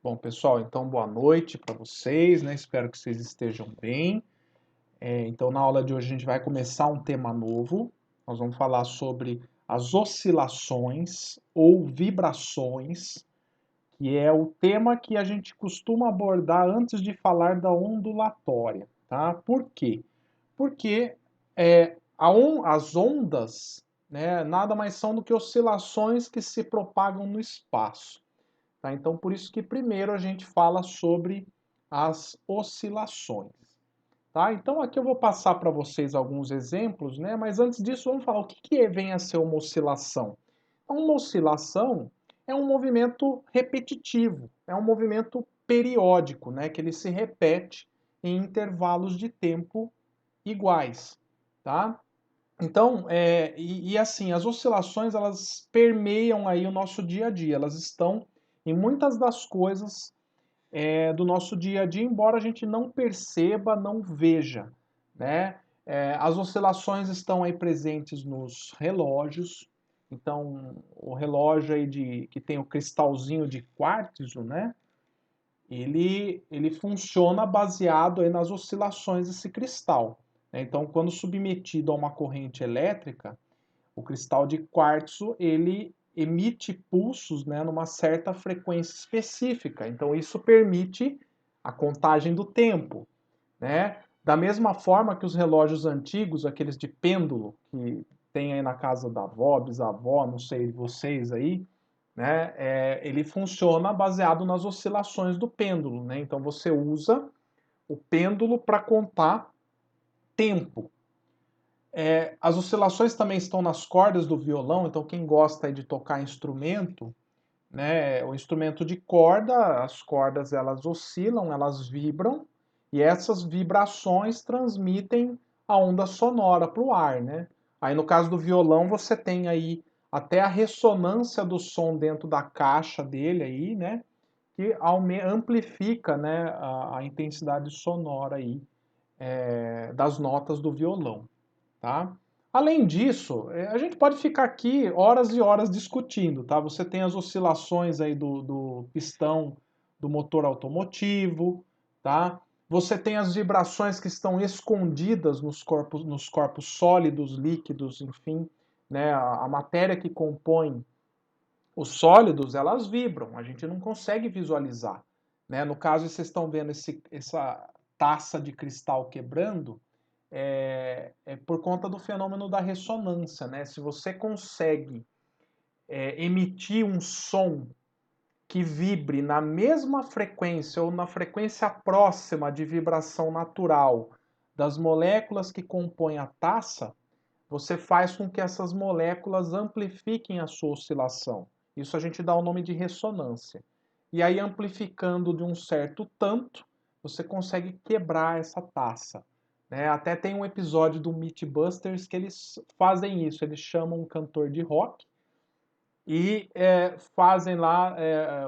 Bom, pessoal, então boa noite para vocês, né? Espero que vocês estejam bem. Então, na aula de hoje a gente vai começar um tema novo. Nós vamos falar sobre as oscilações ou vibrações, que é o tema que a gente costuma abordar antes de falar da ondulatória, tá? Por quê? Porque as ondas, né, nada mais são do que oscilações que se propagam no espaço. Tá? Então, por isso que primeiro a gente fala sobre as oscilações. Tá? Então, aqui eu vou passar para vocês alguns exemplos, né? Mas antes disso, vamos falar o que vem a ser uma oscilação. Então, uma oscilação é um movimento repetitivo, é um movimento periódico, né? Que ele se repete em intervalos de tempo iguais. Tá? Então, assim, as oscilações elas permeiam aí o nosso dia a dia, elas estão em muitas das coisas do nosso dia a dia, embora a gente não perceba, não veja, né? As oscilações estão aí presentes nos relógios, então o relógio aí que tem o cristalzinho de quartzo, né? Ele funciona baseado aí nas oscilações desse cristal, né? Então, quando submetido a uma corrente elétrica, o cristal de quartzo ele emite pulsos, né, numa certa frequência específica. Então, isso permite a contagem do tempo, né? Da mesma forma que os relógios antigos, aqueles de pêndulo, que tem aí na casa da avó, bisavó, não sei de vocês aí, né? Ele funciona baseado nas oscilações do pêndulo, né? Então você usa o pêndulo para contar tempo. As oscilações também estão nas cordas do violão, então quem gosta de tocar instrumento, né, o instrumento de corda, as cordas elas oscilam, elas vibram, e essas vibrações transmitem a onda sonora para o ar, né? Aí no caso do violão você tem aí até a ressonância do som dentro da caixa dele aí, né? Que amplifica, né, a intensidade sonora aí das notas do violão, tá? Além disso, a gente pode ficar aqui horas e horas discutindo, tá? Você tem as oscilações aí do pistão do motor automotivo, tá? Você tem as vibrações que estão escondidas nos corpos sólidos, líquidos, enfim, né? A matéria que compõe os sólidos, elas vibram, a gente não consegue visualizar, né? No caso, vocês estão vendo essa taça de cristal quebrando, é por conta do fenômeno da ressonância, né? Se você consegue emitir um som que vibre na mesma frequência ou na frequência próxima de vibração natural das moléculas que compõem a taça, você faz com que essas moléculas amplifiquem a sua oscilação. Isso a gente dá o nome de ressonância. E aí, amplificando de um certo tanto, você consegue quebrar essa taça. Né? Até tem um episódio do Mythbusters que eles fazem isso. Eles chamam um cantor de rock e fazem lá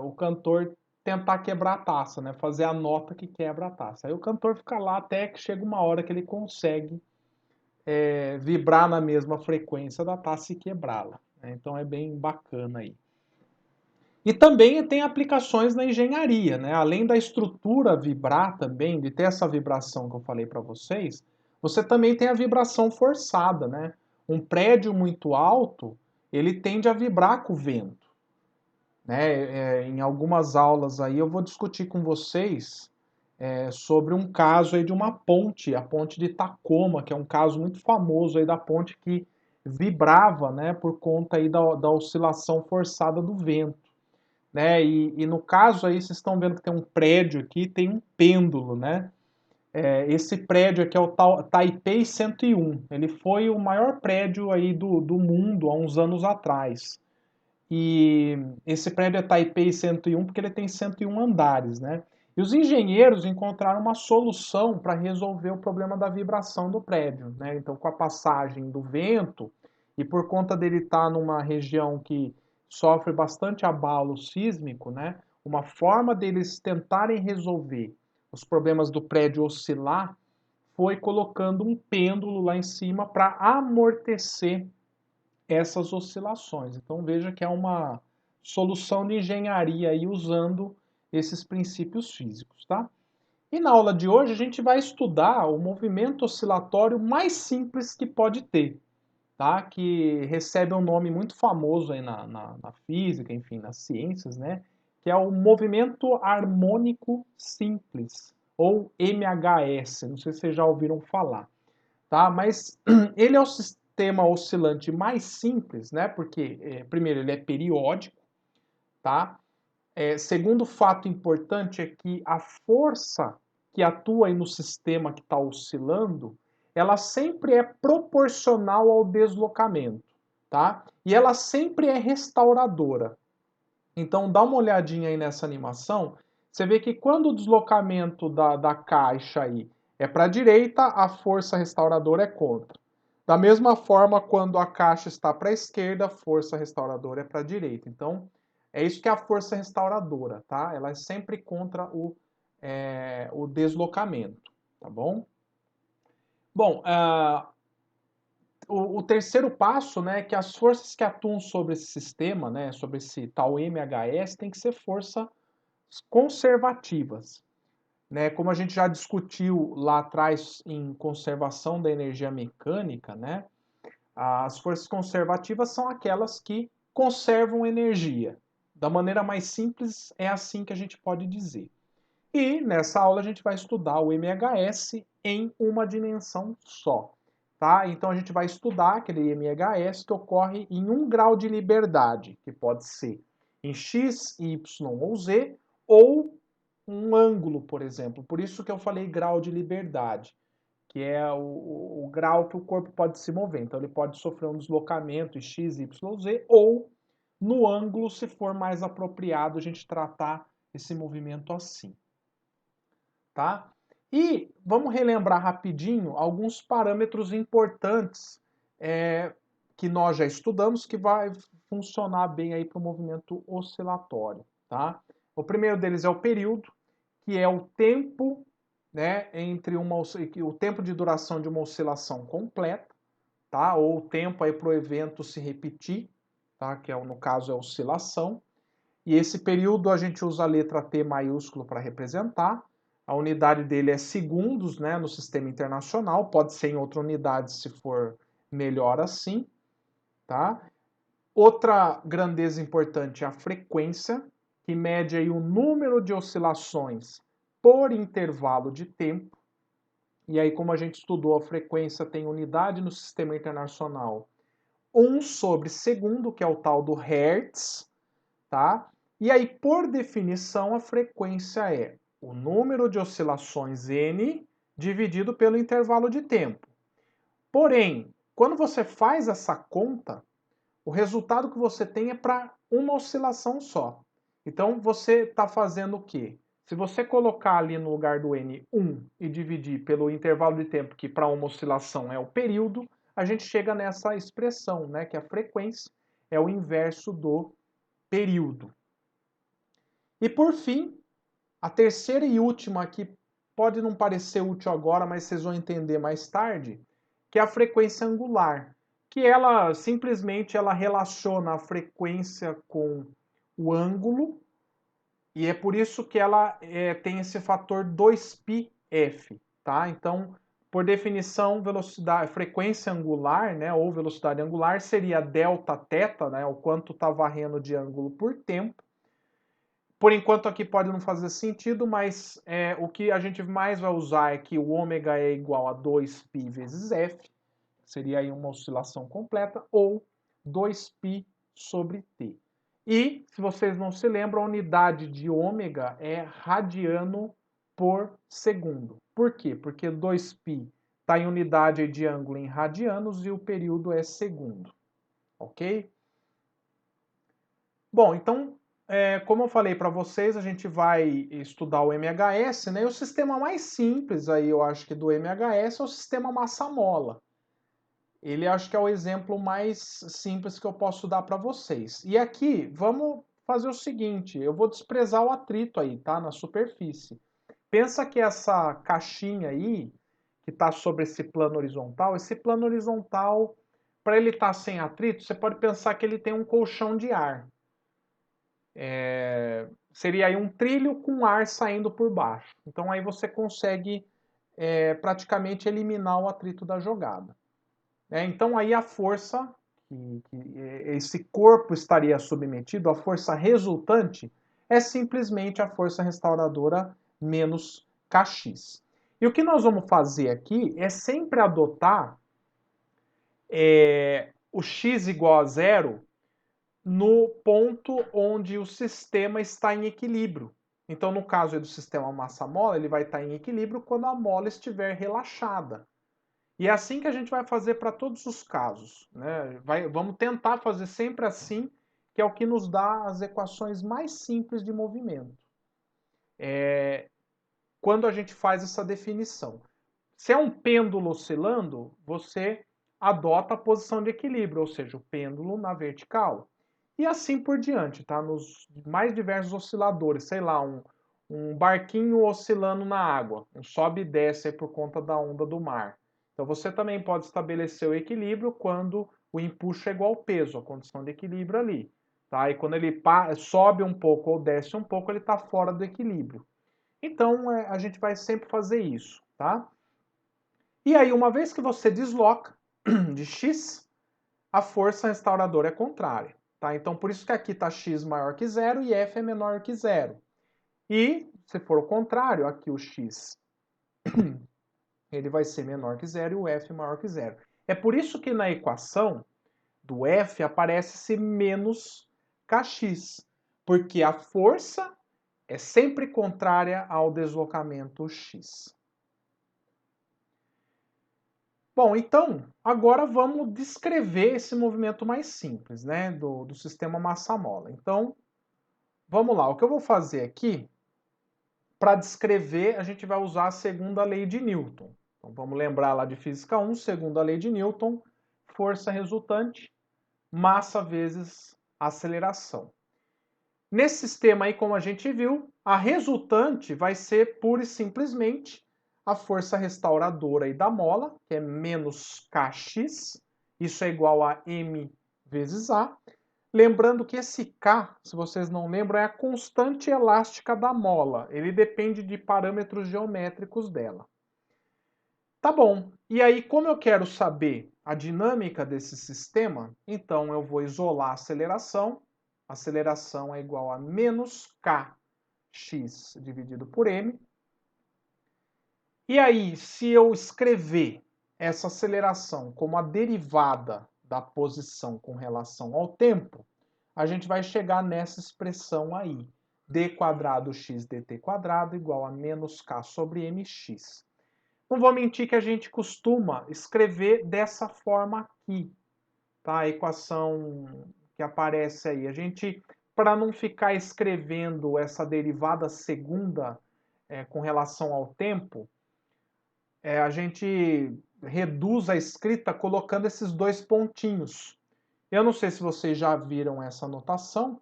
o cantor tentar quebrar a taça, né? Fazer a nota que quebra a taça. Aí o cantor fica lá até que chega uma hora que ele consegue vibrar na mesma frequência da taça e quebrá-la. Né? Então é bem bacana aí. E também tem aplicações na engenharia, né? Além da estrutura vibrar também, de ter essa vibração que eu falei para vocês, você também tem a vibração forçada, né? Um prédio muito alto, ele tende a vibrar com o vento. Né? Em algumas aulas aí eu vou discutir com vocês sobre um caso aí de uma ponte, a ponte de Tacoma, que é um caso muito famoso aí da ponte que vibrava, né, por conta aí da oscilação forçada do vento, né? E no caso aí vocês estão vendo que tem um prédio aqui, tem um pêndulo, né? Esse prédio aqui é o Taipei 101. Ele foi o maior prédio aí do mundo há uns anos atrás. E esse prédio é Taipei 101 porque ele tem 101 andares, né? E os engenheiros encontraram uma solução para resolver o problema da vibração do prédio, né? Então, com a passagem do vento e por conta dele estar numa região que sofre bastante abalo sísmico, né? Uma forma deles tentarem resolver os problemas do prédio oscilar foi colocando um pêndulo lá em cima para amortecer essas oscilações. Então veja que é uma solução de engenharia aí usando esses princípios físicos, tá? E na aula de hoje a gente vai estudar o movimento oscilatório mais simples que pode ter, tá? Que recebe um nome muito famoso aí na física, enfim, nas ciências, né? Que é o movimento harmônico simples, ou MHS, não sei se vocês já ouviram falar, tá? Mas ele é o sistema oscilante mais simples, né? Porque, primeiro, ele é periódico, tá? Segundo fato importante é que a força que atua aí no sistema que está oscilando, ela sempre é proporcional ao deslocamento, tá? E ela sempre é restauradora. Então dá uma olhadinha aí nessa animação, você vê que quando o deslocamento da caixa aí é para a direita, a força restauradora é contra. Da mesma forma, quando a caixa está para a esquerda, a força restauradora é para a direita. Então, é isso que é a força restauradora, tá? Ela é sempre contra o deslocamento, tá bom? Bom, o terceiro passo, né, é que as forças que atuam sobre esse sistema, né, sobre esse tal MHS, tem que ser forças conservativas, né? Como a gente já discutiu lá atrás em conservação da energia mecânica, né? As forças conservativas são aquelas que conservam energia. Da maneira mais simples, é assim que a gente pode dizer. E nessa aula a gente vai estudar o MHS em uma dimensão só. Tá? Então a gente vai estudar aquele MHS que ocorre em um grau de liberdade, que pode ser em x, y ou z, ou um ângulo, por exemplo. Por isso que eu falei grau de liberdade, que é o grau que o corpo pode se mover. Então ele pode sofrer um deslocamento em x, y ou z, ou no ângulo, se for mais apropriado a gente tratar esse movimento assim, tá? E vamos relembrar rapidinho alguns parâmetros importantes que nós já estudamos que vai funcionar bem aí para o movimento oscilatório, tá? O primeiro deles é o período, que é o tempo, né, entre o tempo de duração de uma oscilação completa, tá? Ou o tempo aí para o evento se repetir, tá? Que no caso é a oscilação. E esse período a gente usa a letra T maiúsculo para representar. A unidade dele é segundos, né, no sistema internacional, pode ser em outra unidade se for melhor assim, tá? Outra grandeza importante é a frequência, que mede aí o número de oscilações por intervalo de tempo. E aí, como a gente estudou, a frequência tem unidade no sistema internacional 1/segundo, que é o tal do Hertz, tá? E aí, por definição, a frequência é o número de oscilações n dividido pelo intervalo de tempo. Porém, quando você faz essa conta, o resultado que você tem é para uma oscilação só. Então, você está fazendo o quê? Se você colocar ali no lugar do n 1 e dividir pelo intervalo de tempo, que para uma oscilação é o período, a gente chega nessa expressão, né, que a frequência é o inverso do período. E por fim, a terceira e última aqui pode não parecer útil agora, mas vocês vão entender mais tarde, que é a frequência angular, que ela simplesmente ela relaciona a frequência com o ângulo, e é por isso que ela tem esse fator 2πf, tá? Então, por definição, velocidade, frequência angular, né, ou velocidade angular seria delta θ, né, o quanto está varrendo de ângulo por tempo. Por enquanto aqui pode não fazer sentido, mas o que a gente mais vai usar é que o ômega é igual a 2π vezes f, seria aí uma oscilação completa, ou 2π sobre t. E, se vocês não se lembram, a unidade de ômega é radiano por segundo. Por quê? Porque 2π está em unidade de ângulo em radianos e o período é segundo. Ok? Bom, então, como eu falei para vocês, a gente vai estudar o MHS, né? E o sistema mais simples aí, eu acho que do MHS é o sistema massa-mola. Ele acho que é o exemplo mais simples que eu posso dar para vocês. E aqui, vamos fazer o seguinte, eu vou desprezar o atrito aí, tá? Na superfície. Pensa que essa caixinha aí, que está sobre esse plano horizontal, para ele estar sem atrito, você pode pensar que ele tem um colchão de ar. seria aí um trilho com ar saindo por baixo. Então aí você consegue praticamente eliminar o atrito da jogada. Então aí a força que esse corpo estaria submetido, a força resultante, é simplesmente a força restauradora menos Kx. E o que nós vamos fazer aqui é sempre adotar o x igual a zero no ponto onde o sistema está em equilíbrio. Então, no caso do sistema massa-mola, ele vai estar em equilíbrio quando a mola estiver relaxada. E é assim que a gente vai fazer para todos os casos. Né? Vamos tentar fazer sempre assim, que é o que nos dá as equações mais simples de movimento. Quando a gente faz essa definição. Se é um pêndulo oscilando, você adota a posição de equilíbrio, ou seja, o pêndulo na vertical. E assim por diante, tá? Nos mais diversos osciladores, sei lá, um barquinho oscilando na água, um sobe e desce aí por conta da onda do mar. Então você também pode estabelecer o equilíbrio quando o empuxo é igual ao peso, a condição de equilíbrio ali. Tá? E quando ele sobe um pouco ou desce um pouco, ele está fora do equilíbrio. Então a gente vai sempre fazer isso, tá? E aí, uma vez que você desloca de x, a força restauradora é contrária. Tá? Então, por isso que aqui está x maior que zero e f é menor que zero. E, se for o contrário, aqui o x ele vai ser menor que zero e o f maior que zero. É por isso que na equação do f aparece-se menos kx, porque a força é sempre contrária ao deslocamento x. Bom, então, agora vamos descrever esse movimento mais simples, né, do sistema massa-mola. Então, vamos lá. O que eu vou fazer aqui, para descrever, a gente vai usar a segunda lei de Newton. Então, vamos lembrar lá de Física 1, segunda lei de Newton, força resultante, massa vezes aceleração. Nesse sistema aí, como a gente viu, a resultante vai ser pura e simplesmente a força restauradora aí da mola, que é menos Kx, isso é igual a m vezes A. Lembrando que esse K, se vocês não lembram, é a constante elástica da mola. Ele depende de parâmetros geométricos dela. Tá bom. E aí, como eu quero saber a dinâmica desse sistema, então eu vou isolar a aceleração. A aceleração é igual a menos Kx dividido por m. E aí, se eu escrever essa aceleração como a derivada da posição com relação ao tempo, a gente vai chegar nessa expressão aí. D quadrado x dt quadrado igual a menos k sobre mx. Não vou mentir que a gente costuma escrever dessa forma aqui, tá? A equação que aparece aí. A gente, para não ficar escrevendo essa derivada segunda com relação ao tempo, a gente reduz a escrita colocando esses dois pontinhos. Eu não sei se vocês já viram essa notação,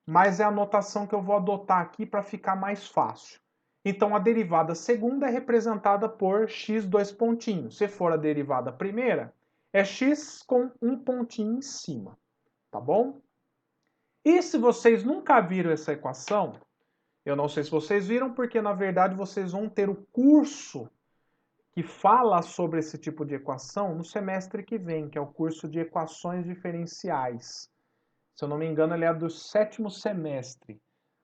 mas é a notação que eu vou adotar aqui para ficar mais fácil. Então, a derivada segunda é representada por x dois pontinhos. Se for a derivada primeira, é x com um pontinho em cima, tá bom? E se vocês nunca viram essa equação, eu não sei se vocês viram, porque na verdade vocês vão ter o curso que fala sobre esse tipo de equação no semestre que vem, que é o curso de equações diferenciais. Se eu não me engano, ele é do 7º semestre.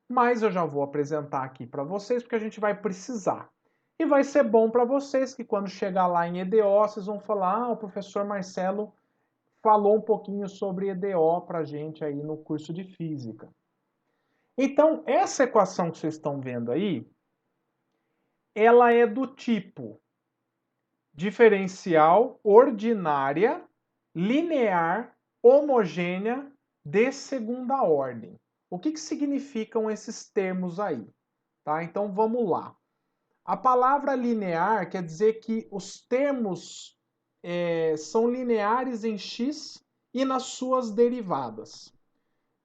Mas eu já vou apresentar aqui para vocês, porque a gente vai precisar. E vai ser bom para vocês que quando chegar lá em EDO, vocês vão falar, o professor Marcelo falou um pouquinho sobre EDO para a gente aí no curso de Física. Então, essa equação que vocês estão vendo aí, ela é do tipo diferencial ordinária, linear, homogênea de segunda ordem. O que significam esses termos aí? Tá? Então vamos lá. A palavra linear quer dizer que os termos são lineares em x e nas suas derivadas.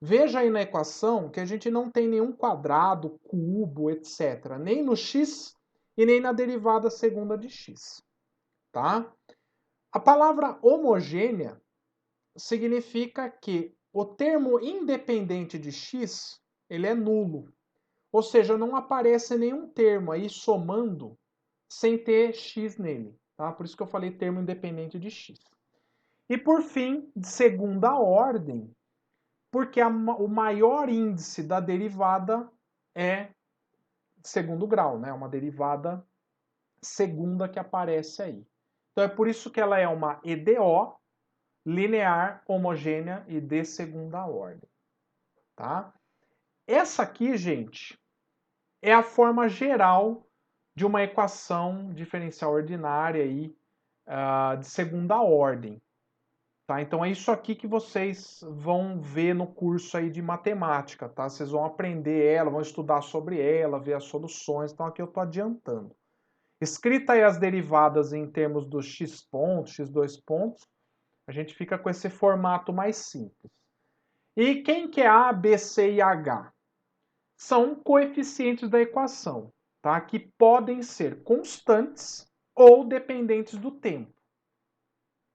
Veja aí na equação que a gente não tem nenhum quadrado, cubo, etc. Nem no x e nem na derivada segunda de x. Tá? A palavra homogênea significa que o termo independente de x ele é nulo. Ou seja, não aparece nenhum termo aí somando sem ter x nele. Tá? Por isso que eu falei termo independente de x. E por fim, de segunda ordem, porque o maior índice da derivada é segundo grau, né? Uma derivada segunda que aparece aí. Então é por isso que ela é uma EDO, linear, homogênea e de segunda ordem. Tá? Essa aqui, gente, é a forma geral de uma equação diferencial ordinária aí, de segunda ordem. Tá? Então é isso aqui que vocês vão ver no curso aí de matemática. Tá? Vocês vão aprender ela, vão estudar sobre ela, ver as soluções. Então aqui eu estou adiantando. Escrita aí as derivadas em termos dos x pontos, x2 pontos, a gente fica com esse formato mais simples. E quem que é A, B, C e H? São coeficientes da equação, tá? Que podem ser constantes ou dependentes do tempo.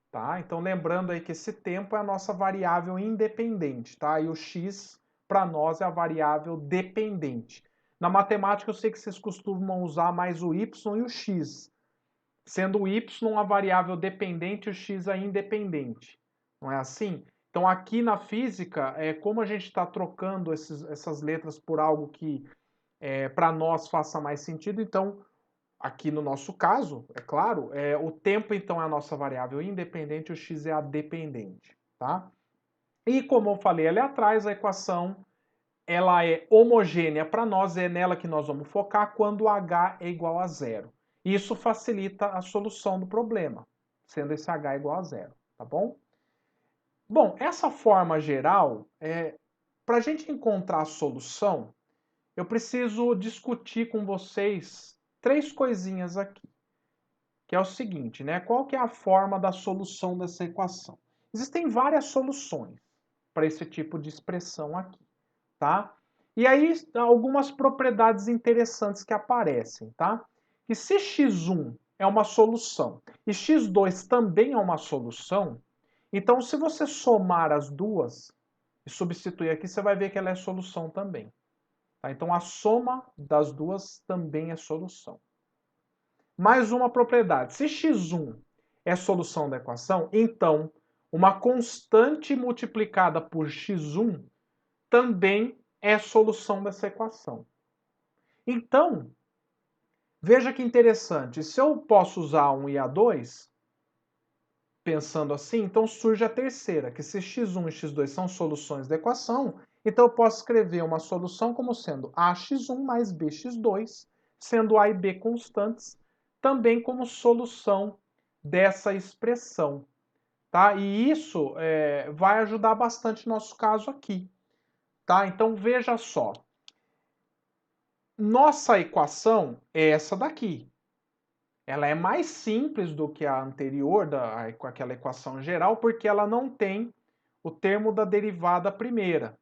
Tá? Então lembrando aí que esse tempo é a nossa variável independente, tá? E o x para nós é a variável dependente. Na matemática eu sei que vocês costumam usar mais o y e o x, sendo o y a variável dependente e o x a independente. Não é assim? Então aqui na física, como a gente está trocando essas letras por algo que para nós faça mais sentido, então aqui no nosso caso, é claro, o tempo então é a nossa variável independente, o x é a dependente, tá? E como eu falei ali atrás, a equação ela é homogênea para nós, é nela que nós vamos focar quando h é igual a zero. Isso facilita a solução do problema, sendo esse h igual a zero, tá bom? Bom, essa forma geral, para a gente encontrar a solução, eu preciso discutir com vocês três coisinhas aqui, que é o seguinte, né? Qual que é a forma da solução dessa equação? Existem várias soluções para esse tipo de expressão aqui, tá? E aí algumas propriedades interessantes que aparecem, tá? Que se x1 é uma solução e x2 também é uma solução, então se você somar as duas e substituir aqui, você vai ver que ela é solução também. Tá? Então a soma das duas também é solução. Mais uma propriedade. Se x1 é solução da equação, então uma constante multiplicada por x1 também é solução dessa equação. Então, veja que interessante. Se eu posso usar um e A2, pensando assim, então surge a terceira, que se x1 e x2 são soluções da equação, então eu posso escrever uma solução como sendo ax1 mais bx2, sendo a e b constantes, também como solução dessa expressão. Tá? E isso vai ajudar bastante no nosso caso aqui. Tá? Então veja só. Nossa equação é essa daqui. Ela é mais simples do que a anterior, com aquela equação geral, porque ela não tem o termo da derivada primeira.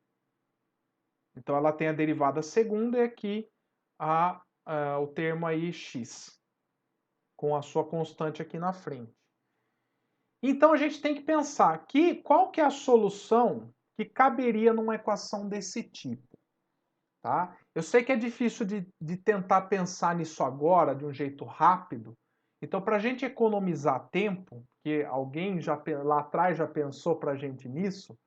Então ela tem a derivada segunda e aqui o termo aí x, com a sua constante aqui na frente. Então a gente tem que pensar aqui qual que é a solução que caberia numa equação desse tipo. Tá? Eu sei que é difícil de tentar pensar nisso agora de um jeito rápido, então para a gente economizar tempo, que alguém lá atrás já pensou para a gente nisso,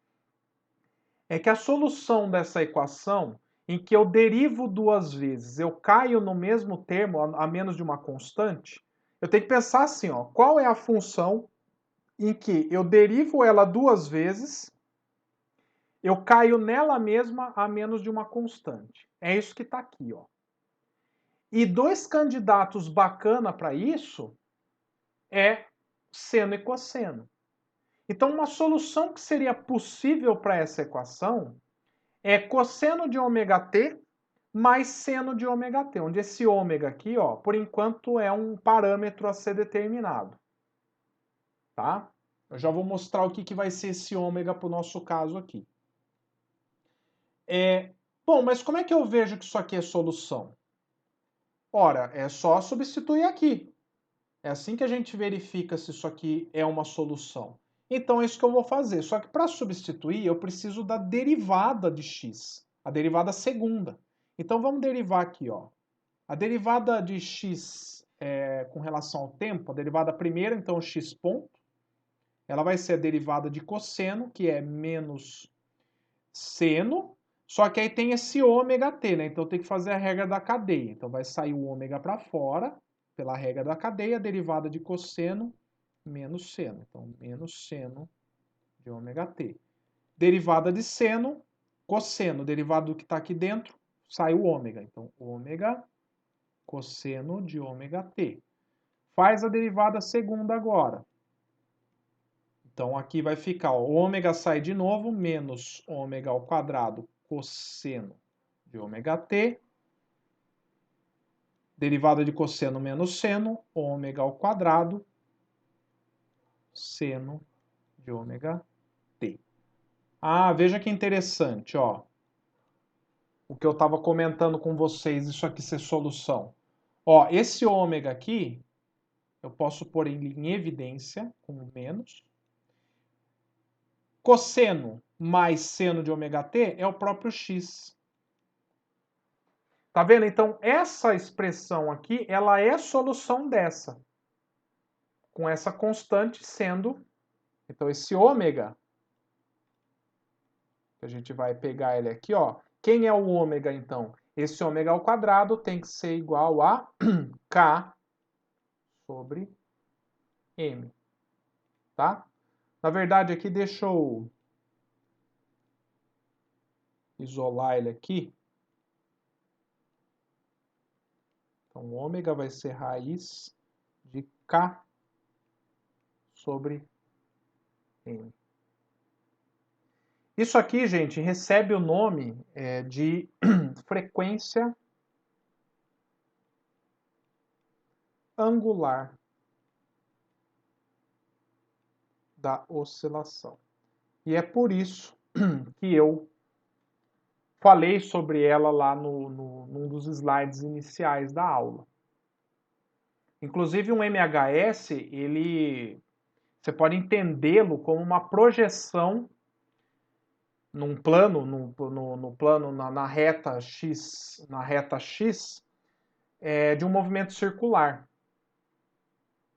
é que a solução dessa equação, em que eu derivo duas vezes, eu caio no mesmo termo, a menos de uma constante, eu tenho que pensar assim, ó, qual é a função em que eu derivo ela duas vezes, eu caio nela mesma a menos de uma constante. É isso que está aqui, ó. E dois candidatos bacana para isso é seno e cosseno. Então, uma solução que seria possível para essa equação é cosseno de ômega t mais seno de ômega t, onde esse ômega aqui, ó, por enquanto é um parâmetro a ser determinado. Tá? Eu já vou mostrar o que vai ser esse ômega para o nosso caso aqui. Bom, mas como é que eu vejo que isso aqui é solução? Ora, é só substituir aqui. É assim que a gente verifica se isso aqui é uma solução. Então é isso que eu vou fazer. Só que para substituir, eu preciso da derivada de x. A derivada segunda. Então vamos derivar aqui, ó. A derivada de x com relação ao tempo, a derivada primeira, então x ponto, ela vai ser a derivada de cosseno, que é menos seno, só que aí tem esse ômega t, né? Então tem que fazer a regra da cadeia. Então vai sair o ômega para fora, pela regra da cadeia, a derivada de cosseno menos seno. Então, menos seno de ômega t. Derivada de seno, cosseno, derivado do que está aqui dentro, sai o ômega. Então, ômega cosseno de ômega t. Faz a derivada segunda agora. Então, aqui vai ficar, ó, ômega sai de novo, menos ômega ao quadrado cosseno de ômega t. Derivada de cosseno menos seno, ômega ao quadrado, seno de ômega t. Ah, veja que interessante, ó. O que eu estava comentando com vocês, isso aqui ser solução. Ó, esse ômega aqui, eu posso pôr em evidência, com menos. Cosseno mais seno de ômega t é o próprio x. Tá vendo? Então, essa expressão aqui, ela é solução dessa. Com essa constante sendo... Então, esse ômega, a gente vai pegar ele aqui, ó. Quem é o ômega, então? Esse ômega ao quadrado tem que ser igual a K sobre M. Tá? Na verdade, aqui deixa eu isolar ele aqui. Então, o ômega vai ser raiz de K sobre M. Isso aqui, gente, recebe o nome de frequência angular da oscilação. E é por isso que eu falei sobre ela lá num dos slides iniciais da aula. Inclusive, um MHS, você pode entendê-lo como uma projeção num plano, no plano, na reta x, de um movimento circular.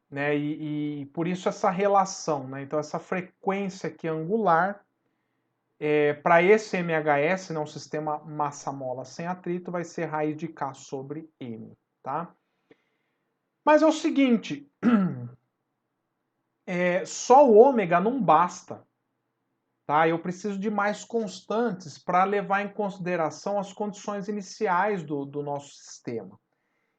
Né? E por isso essa relação, né? Então essa frequência aqui angular, para esse MHS, né, um sistema massa-mola sem atrito, vai ser raiz de K sobre M. Tá? Mas é o seguinte, só o ômega não basta. Tá? Eu preciso de mais constantes para levar em consideração as condições iniciais do nosso sistema.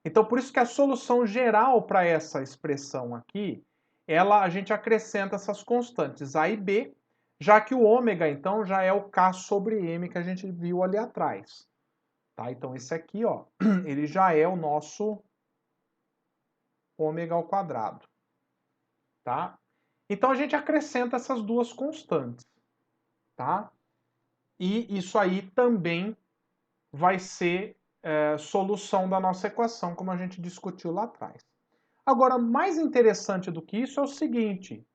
Então, por isso que a solução geral para essa expressão aqui, a gente acrescenta essas constantes A e B, já que o ômega, então, já é o K sobre M que a gente viu ali atrás. Tá? Então, esse aqui, ó, ele já é o nosso ômega ao quadrado. Tá? Então, a gente acrescenta essas duas constantes. Tá? E isso aí também vai ser solução da nossa equação, como a gente discutiu lá atrás. Agora, mais interessante do que isso é o seguinte,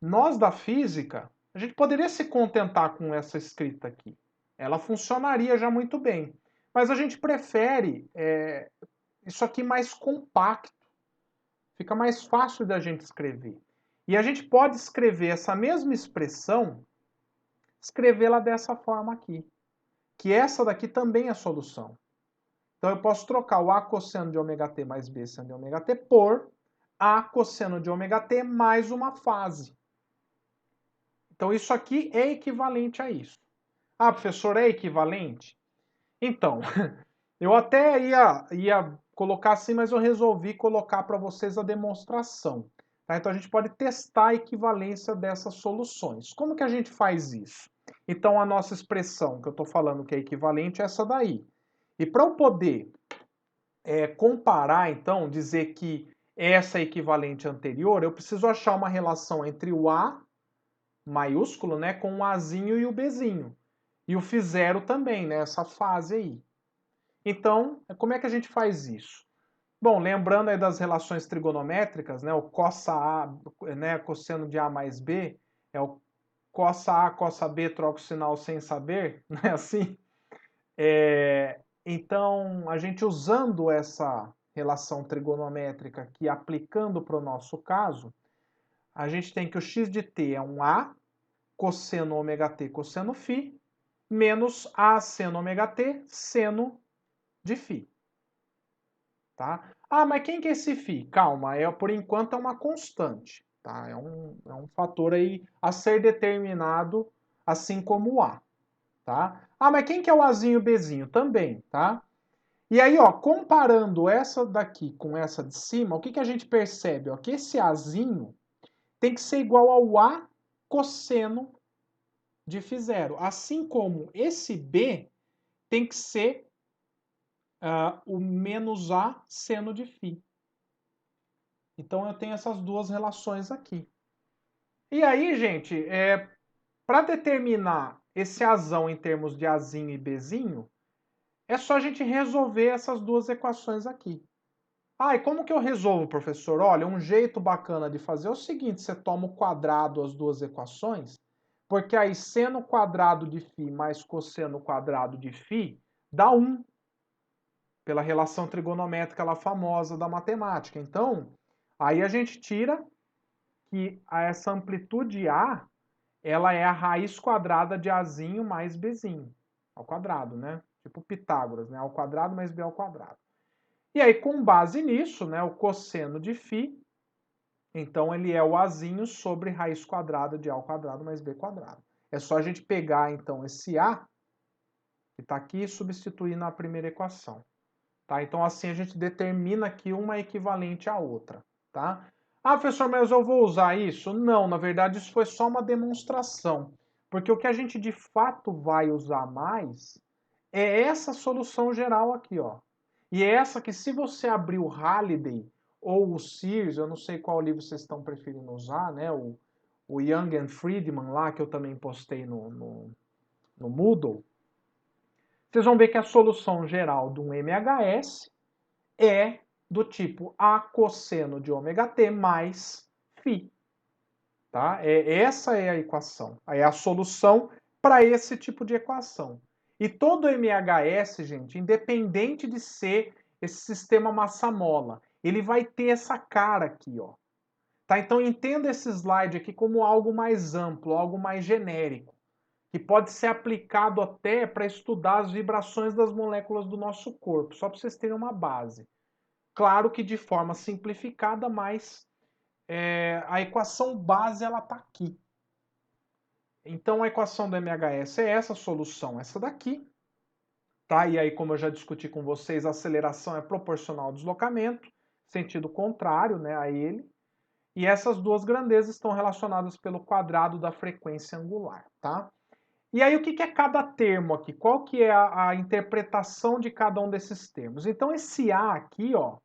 nós da física, a gente poderia se contentar com essa escrita aqui. Ela funcionaria já muito bem. Mas a gente prefere isso aqui mais compacto. Fica mais fácil da gente escrever. E a gente pode escrever essa mesma expressão, escrevê-la dessa forma aqui. Que essa daqui também é a solução. Então eu posso trocar o A cosseno de ômega t mais B seno de ômega t por A cosseno de ômega t mais uma fase. Então isso aqui é equivalente a isso. Ah, professor, é equivalente? Então, eu até ia colocar assim, mas eu resolvi colocar para vocês a demonstração. Tá? Então a gente pode testar a equivalência dessas soluções. Como que a gente faz isso? Então a nossa expressão que eu estou falando que é equivalente é essa daí. E para eu poder comparar, então, dizer que essa é equivalente à anterior, eu preciso achar uma relação entre o A maiúsculo, né, com o Azinho e o Bzinho. E o φ0 também, né, essa fase aí. Então, como é que a gente faz isso? Bom, lembrando aí das relações trigonométricas, né, o cossa A, né, cosseno de A mais B, é o cossa A, cossa B, troca o sinal sem saber, não é assim? Então, a gente usando essa relação trigonométrica aqui, aplicando para o nosso caso, a gente tem que o x de t é um A cosseno ômega t cosseno φ, menos A seno ômega t seno de φ. Tá? Ah, mas quem que é esse φ? Calma, por enquanto é uma constante. Tá? É um fator aí a ser determinado, assim como o A. Tá? Ah, mas quem que é o Azinho e o Bzinho? Também, tá? E aí, ó, comparando essa daqui com essa de cima, o que, que a gente percebe? Ó, que esse Azinho tem que ser igual ao A cosseno de φ0. Assim como esse B tem que ser o menos A seno de φ. Então eu tenho essas duas relações aqui. E aí, gente, para determinar esse Azão em termos de Azinho e Bzinho, é só a gente resolver essas duas equações aqui. Ah, e como que eu resolvo, professor? Olha, um jeito bacana de fazer é o seguinte, você toma o quadrado das duas equações, porque aí seno quadrado de φ mais cosseno quadrado de φ dá 1, pela relação trigonométrica lá famosa da matemática. Então, aí a gente tira que essa amplitude A, ela é a raiz quadrada de Azinho mais Bzinho, ao quadrado, né? Tipo Pitágoras, né? Ao quadrado mais B ao quadrado. E aí, com base nisso, né, o cosseno de φ, então ele é o Azinho sobre raiz quadrada de A ao quadrado mais B quadrado. É só a gente pegar, então, esse A, que está aqui, e substituir na primeira equação. Tá? Então, assim, a gente determina aqui uma equivalente à outra. Tá? Ah, professor, mas eu vou usar isso? Não, na verdade, isso foi só uma demonstração. Porque o que a gente, de fato, vai usar mais é essa solução geral aqui, ó. E é essa que, se você abrir o Halliday ou o Sears, eu não sei qual livro vocês estão preferindo usar, né? O Young and Friedman lá, que eu também postei no Moodle, vocês vão ver que a solução geral de um MHS é do tipo A cosseno de ômega t mais φ. Tá? Essa é a equação. É a solução para esse tipo de equação. E todo MHS, gente, independente de ser esse sistema massa-mola, ele vai ter essa cara aqui, ó. Tá? Então entenda esse slide aqui como algo mais amplo, algo mais genérico, que pode ser aplicado até para estudar as vibrações das moléculas do nosso corpo, só para vocês terem uma base. Claro que de forma simplificada, mas a equação base ela está aqui. Então a equação do MHS é essa solução, essa daqui. Tá? E aí, como eu já discuti com vocês, a aceleração é proporcional ao deslocamento, sentido contrário, né, a ele. E essas duas grandezas estão relacionadas pelo quadrado da frequência angular. Tá? E aí, o que é cada termo aqui? Qual que é a interpretação de cada um desses termos? Então, esse A aqui, ó,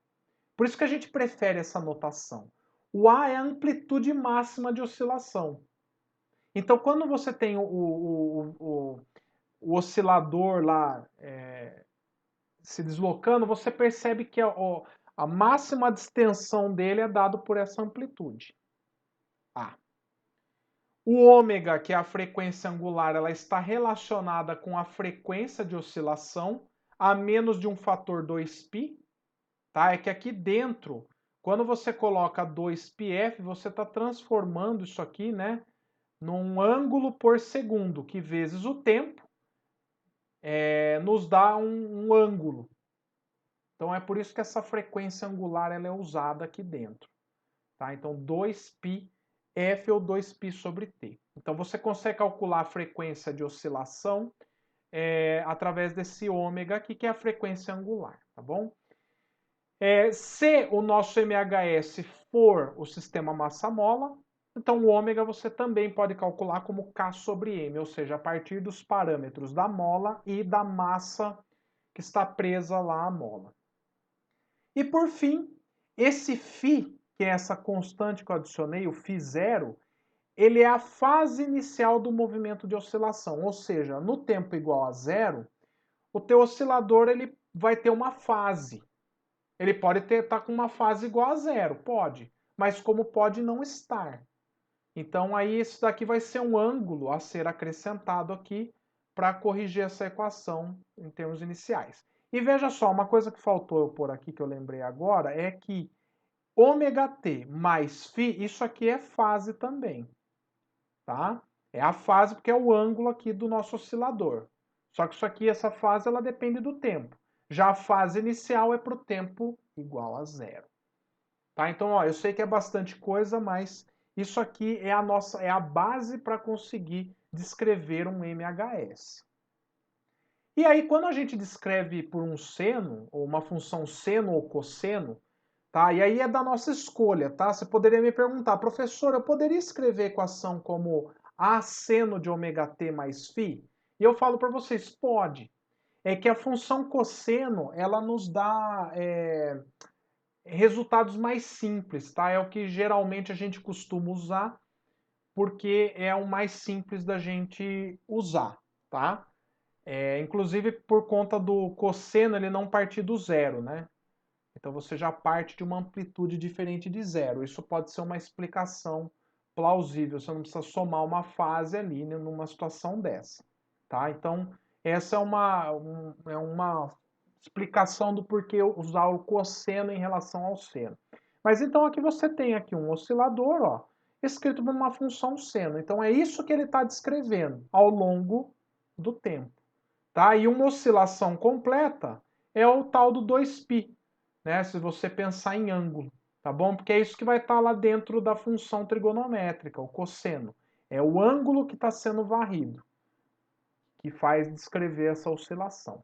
por isso que a gente prefere essa notação. O A é a amplitude máxima de oscilação. Então, quando você tem o oscilador lá se deslocando, você percebe que a máxima de extensão dele é dado por essa amplitude. A. O ômega, que é a frequência angular, ela está relacionada com a frequência de oscilação a menos de um fator 2π. Tá? É que aqui dentro, quando você coloca 2πf, você está transformando isso aqui, né, num ângulo por segundo, que vezes o tempo nos dá um ângulo. Então é por isso que essa frequência angular ela é usada aqui dentro. Tá? Então 2πf ou 2π sobre t. Então você consegue calcular a frequência de oscilação através desse ômega aqui, que é a frequência angular. Tá bom? Se o nosso MHS for o sistema massa-mola, então o ômega você também pode calcular como K sobre M, ou seja, a partir dos parâmetros da mola e da massa que está presa lá à mola. E por fim, esse φ, que é essa constante que eu adicionei, o φ0, ele é a fase inicial do movimento de oscilação, ou seja, no tempo igual a zero, o teu oscilador ele vai ter uma fase. Ele pode estar com uma fase igual a zero, pode, mas como pode não estar. Então aí isso daqui vai ser um ângulo a ser acrescentado aqui para corrigir essa equação em termos iniciais. E veja só, uma coisa que faltou eu pôr aqui, que eu lembrei agora, é que ômega t mais φ, isso aqui é fase também, tá? É a fase porque é o ângulo aqui do nosso oscilador. Só que isso aqui, essa fase, ela depende do tempo. Já a fase inicial é para o tempo igual a zero. Tá? Então, ó, eu sei que é bastante coisa, mas isso aqui é a base para conseguir descrever um MHS. E aí, quando a gente descreve por um seno, ou uma função seno ou cosseno, tá? E aí é da nossa escolha, tá? Você poderia me perguntar, professor, eu poderia escrever a equação como A seno de ômega t mais φ? E eu falo para vocês, pode. É que a função cosseno, ela nos dá resultados mais simples, tá? É o que geralmente a gente costuma usar, porque é o mais simples da gente usar, tá? Inclusive por conta do cosseno ele não partir do zero, né? Então você já parte de uma amplitude diferente de zero. Isso pode ser uma explicação plausível. Você não precisa somar uma fase ali, né, numa situação dessa, tá? Então essa é uma explicação do porquê usar o cosseno em relação ao seno. Mas então aqui você tem aqui um oscilador, ó, escrito por uma função seno. Então é isso que ele está descrevendo ao longo do tempo. Tá? E uma oscilação completa é o tal do 2π, né? Se você pensar em ângulo, tá bom? Porque é isso que vai estar lá dentro da função trigonométrica, o cosseno. É o ângulo que está sendo varrido, que faz descrever essa oscilação.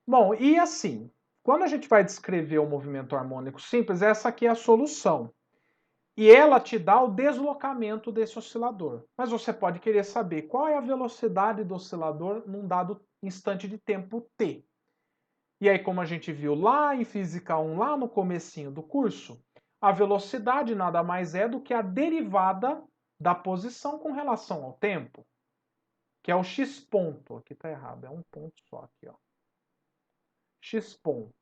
Bom, e assim, quando a gente vai descrever o movimento harmônico simples, essa aqui é a solução. E ela te dá o deslocamento desse oscilador. Mas você pode querer saber qual é a velocidade do oscilador num dado instante de tempo t. E aí, como a gente viu lá em Física 1, lá no comecinho do curso, a velocidade nada mais é do que a derivada da posição com relação ao tempo, que é o x ponto. Aqui está errado, é um ponto só aqui, ó. X ponto.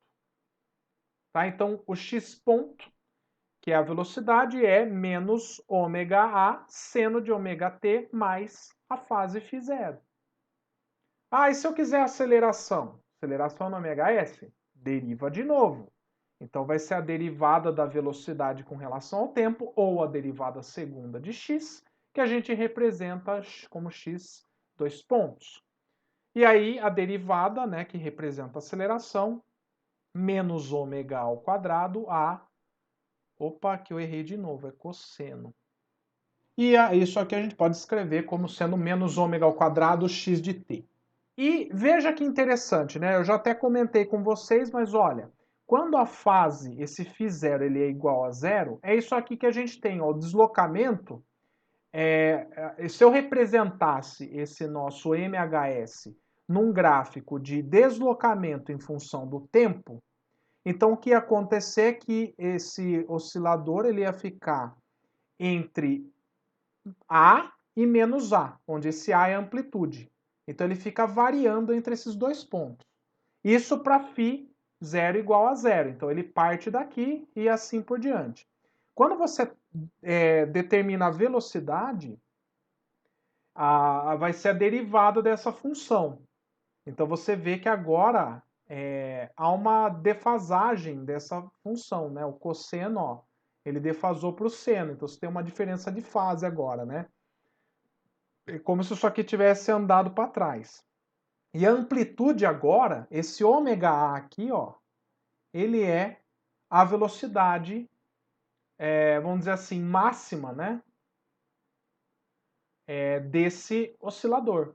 Tá? Então, o x ponto, que é a velocidade, é menos ômega A seno de ômega t mais a fase φ0. Ah, e se eu quiser aceleração? Aceleração no MHS? Deriva de novo. Então vai ser a derivada da velocidade com relação ao tempo, ou a derivada segunda de x, que a gente representa como x dois pontos. E aí a derivada, né, que representa a aceleração, menos ômega ao quadrado a... Opa, que eu errei de novo, é cosseno. E isso aqui a gente pode escrever como sendo menos ômega ao quadrado x de t. E veja que interessante, né? Eu já até comentei com vocês, mas olha, quando a fase, esse φ0, ele é igual a zero, é isso aqui que a gente tem, ó, o deslocamento. Se eu representasse esse nosso MHS num gráfico de deslocamento em função do tempo, então o que ia acontecer é que esse oscilador ele ia ficar entre A e menos A, onde esse A é a amplitude. Então ele fica variando entre esses dois pontos. Isso para φ 0 igual a zero. Então ele parte daqui e assim por diante. Quando você determina a velocidade, vai ser a derivada dessa função. Então você vê que agora há uma defasagem dessa função, né? O cosseno, ó, ele defasou para o seno. Então você tem uma diferença de fase agora, né? É como se isso aqui tivesse andado para trás. E a amplitude agora, esse ômega A aqui, ó, ele é a velocidade, vamos dizer assim, máxima, né, desse oscilador,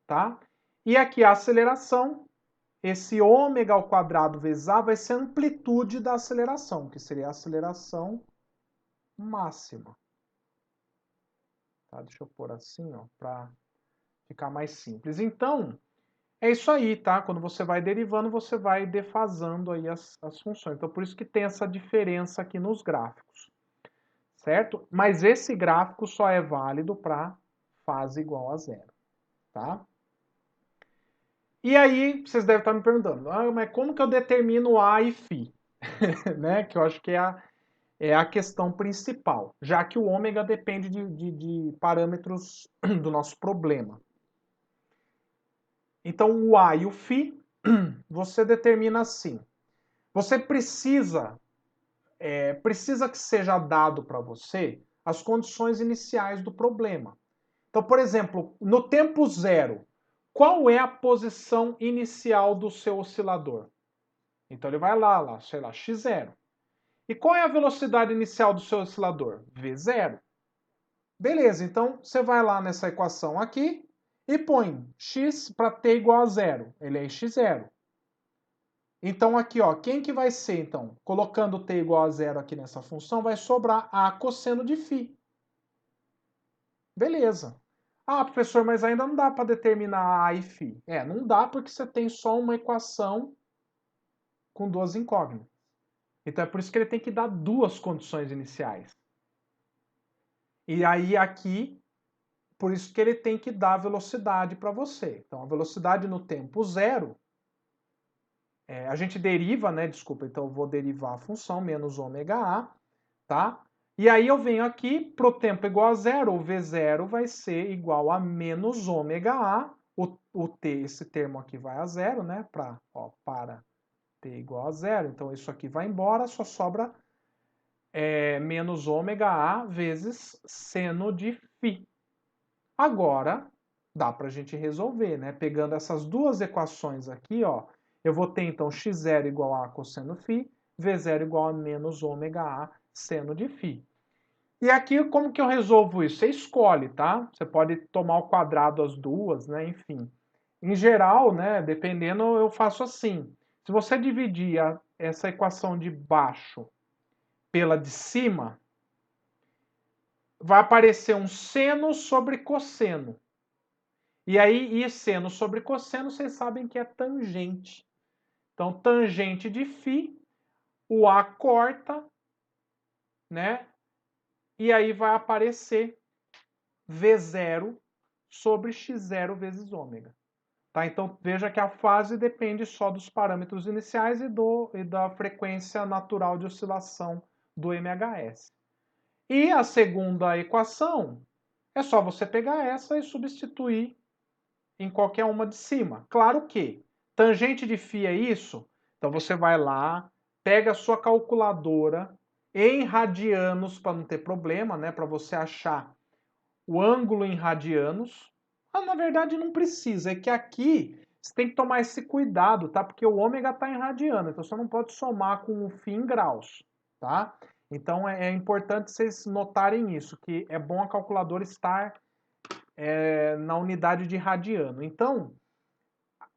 tá? E aqui a aceleração, esse ômega ao quadrado vezes A vai ser a amplitude da aceleração, que seria a aceleração máxima. Tá? Deixa eu pôr assim, ó, para ficar mais simples. Então, é isso aí, tá? Quando você vai derivando, você vai defasando aí as funções. Então, por isso que tem essa diferença aqui nos gráficos, certo? Mas esse gráfico só é válido para fase igual a zero, tá? E aí, vocês devem estar me perguntando, mas como que eu determino A e φ? Né? Que eu acho que é a questão principal, já que o ômega depende de parâmetros do nosso problema. Então, o A e o φ, você determina assim. Você precisa que seja dado para você as condições iniciais do problema. Então, por exemplo, no tempo zero, qual é a posição inicial do seu oscilador? Então ele vai lá, sei lá, x0. E qual é a velocidade inicial do seu oscilador? v0. Beleza, então você vai lá nessa equação aqui e põe x para t igual a zero. Ele é x0. Então aqui, ó, quem que vai ser, então? Colocando t igual a zero aqui nessa função, vai sobrar a cosseno de φ. Beleza. Ah, professor, mas ainda não dá para determinar A e φ. Não dá porque você tem só uma equação com duas incógnitas. Então é por isso que ele tem que dar duas condições iniciais. E aí aqui, por isso que ele tem que dar velocidade para você. Então a velocidade no tempo zero, a gente deriva, né? Desculpa, então eu vou derivar a função menos ômega A, tá? E aí eu venho aqui, para o tempo igual a zero, o V0 vai ser igual a menos ômega A, o T, esse termo aqui vai a zero, né? Para T igual a zero, então isso aqui vai embora, só sobra menos ômega A vezes seno de φ. Agora, dá para a gente resolver, né? Pegando essas duas equações aqui, ó, eu vou ter então x0 igual a cosseno φ, v0 igual a menos ômega A seno de φ. E aqui, como que eu resolvo isso? Você escolhe, tá? Você pode tomar ao quadrado as duas, né? Enfim. Em geral, né, dependendo, eu faço assim. Se você dividir essa equação de baixo pela de cima, vai aparecer um seno sobre cosseno. E aí, seno sobre cosseno, vocês sabem que é tangente. Então, tangente de φ, o A corta, né? E aí vai aparecer V0 sobre x0 vezes ômega. Tá? Então, veja que a fase depende só dos parâmetros iniciais e da frequência natural de oscilação do MHS. E a segunda equação, é só você pegar essa e substituir em qualquer uma de cima. Claro que tangente de φ é isso, então você vai lá, pega a sua calculadora em radianos para não ter problema, né, para você achar o ângulo em radianos. Na verdade não precisa, é que aqui você tem que tomar esse cuidado, tá? Porque o ômega está em radiano, então você não pode somar com o φ em graus, tá? Então é importante vocês notarem isso, que é bom a calculadora estar na unidade de radiano. Então,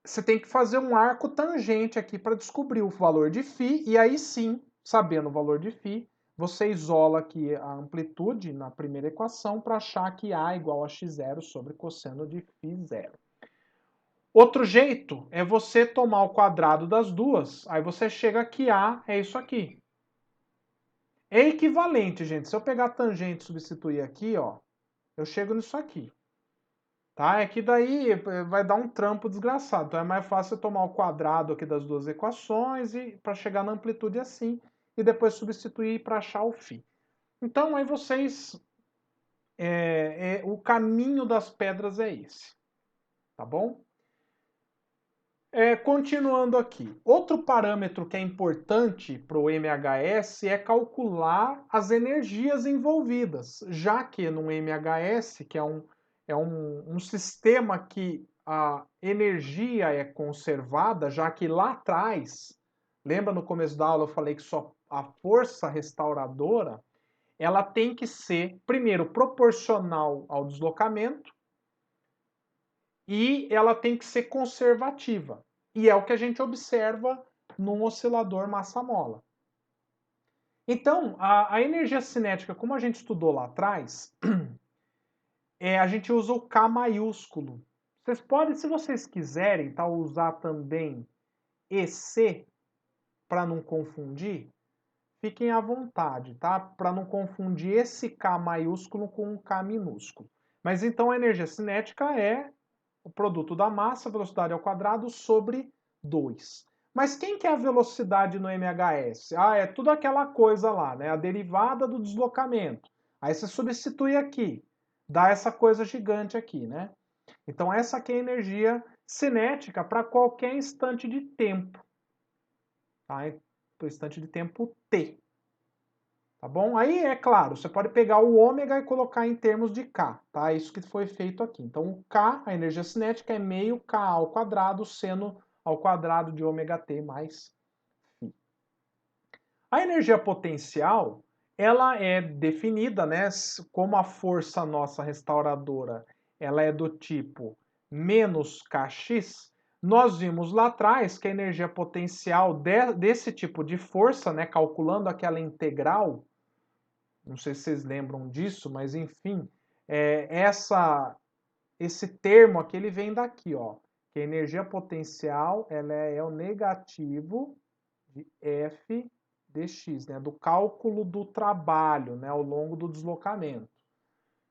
você tem que fazer um arco tangente aqui para descobrir o valor de φ, e aí sim, sabendo o valor de φ, você isola aqui a amplitude na primeira equação para achar que A é igual a x0 sobre cosseno de φ0. Outro jeito é você tomar o quadrado das duas, aí você chega que A é isso aqui. É equivalente, gente. Se eu pegar a tangente e substituir aqui, ó, eu chego nisso aqui. Tá? É que daí vai dar um trampo desgraçado. Então é mais fácil eu tomar o quadrado aqui das duas equações e para chegar na amplitude assim e depois substituir para achar o φ. Então aí vocês o caminho das pedras é esse, tá bom? Continuando aqui, outro parâmetro que é importante para o MHS é calcular as energias envolvidas, já que no MHS, que é um sistema que a energia é conservada, já que lá atrás, lembra no começo da aula eu falei que só a força restauradora, ela tem que ser, primeiro, proporcional ao deslocamento, e ela tem que ser conservativa. E é o que a gente observa num oscilador massa-mola. Então, a energia cinética, como a gente estudou lá atrás, a gente usa o K maiúsculo. Vocês podem, se vocês quiserem, tá, usar também EC para não confundir, fiquem à vontade, tá? Para não confundir esse K maiúsculo com um K minúsculo. Mas então a energia cinética é o produto da massa, velocidade ao quadrado, sobre 2. Mas quem que é a velocidade no MHS? Ah, é tudo aquela coisa lá, né? A derivada do deslocamento. Aí você substitui aqui, dá essa coisa gigante aqui, né? Então essa aqui é a energia cinética para qualquer instante de tempo. Tá? Para o instante de tempo t. Tá bom? Aí, é claro, você pode pegar o ômega e colocar em termos de K, tá? Isso que foi feito aqui. Então, o K, a energia cinética, é meio K ao quadrado, seno ao quadrado de ômega t mais φ. A energia potencial, ela é definida, né, como a força nossa restauradora, ela é do tipo menos Kx. Nós vimos lá atrás que a energia potencial desse tipo de força, né, calculando aquela integral, não sei se vocês lembram disso, mas enfim, esse termo aqui ele vem daqui, ó, que a energia potencial ela é o negativo de F dx, né, do cálculo do trabalho, né, ao longo do deslocamento.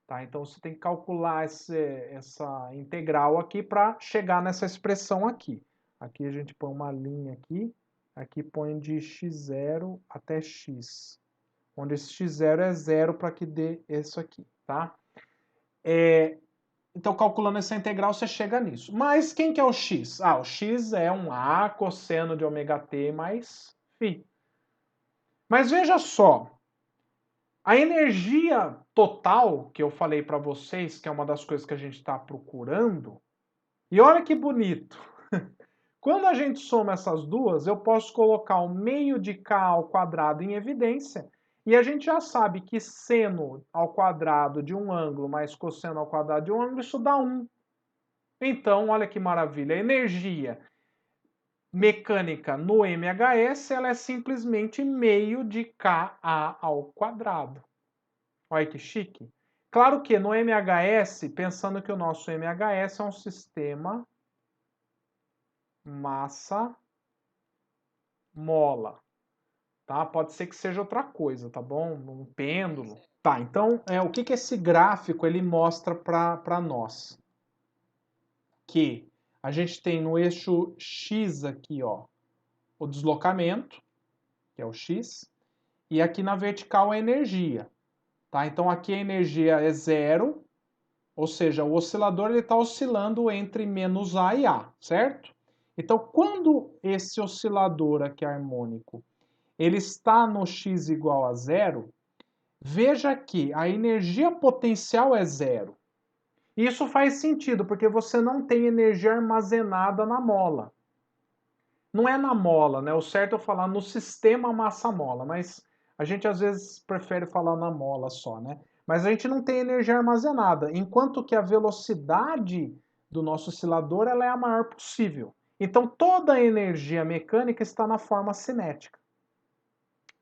Tá? Então você tem que calcular essa integral aqui para chegar nessa expressão aqui. Aqui a gente põe uma linha aqui põe de x0 até x, onde esse x0 é zero para que dê isso aqui, tá? Então, calculando essa integral, você chega nisso. Mas quem que é o x? Ah, o x é um A cosseno de ômega t mais φ. Mas veja só, a energia total, que eu falei para vocês, que é uma das coisas que a gente está procurando, e olha que bonito. Quando a gente soma essas duas, eu posso colocar o meio de k ao quadrado em evidência, e a gente já sabe que seno ao quadrado de um ângulo mais cosseno ao quadrado de um ângulo, isso dá 1. Então, olha que maravilha, a energia mecânica no MHS ela é simplesmente meio de Ka ao quadrado. Olha que chique. Claro que no MHS, pensando que o nosso MHS é um sistema massa-mola. Tá? Pode ser que seja outra coisa, tá bom? Um pêndulo. Tá, então, o que esse gráfico ele mostra para nós? Que a gente tem no eixo X aqui, ó, o deslocamento, que é o X, e aqui na vertical a energia. Tá? Então aqui a energia é zero, ou seja, o oscilador está oscilando entre menos A e A, certo? Então quando esse oscilador aqui harmônico ele está no x igual a zero, veja que a energia potencial é zero. Isso faz sentido, porque você não tem energia armazenada na mola. Não é na mola, né? O certo é falar no sistema massa-mola, mas a gente às vezes prefere falar na mola só, né? Mas a gente não tem energia armazenada, enquanto que a velocidade do nosso oscilador ela é a maior possível. Então toda a energia mecânica está na forma cinética.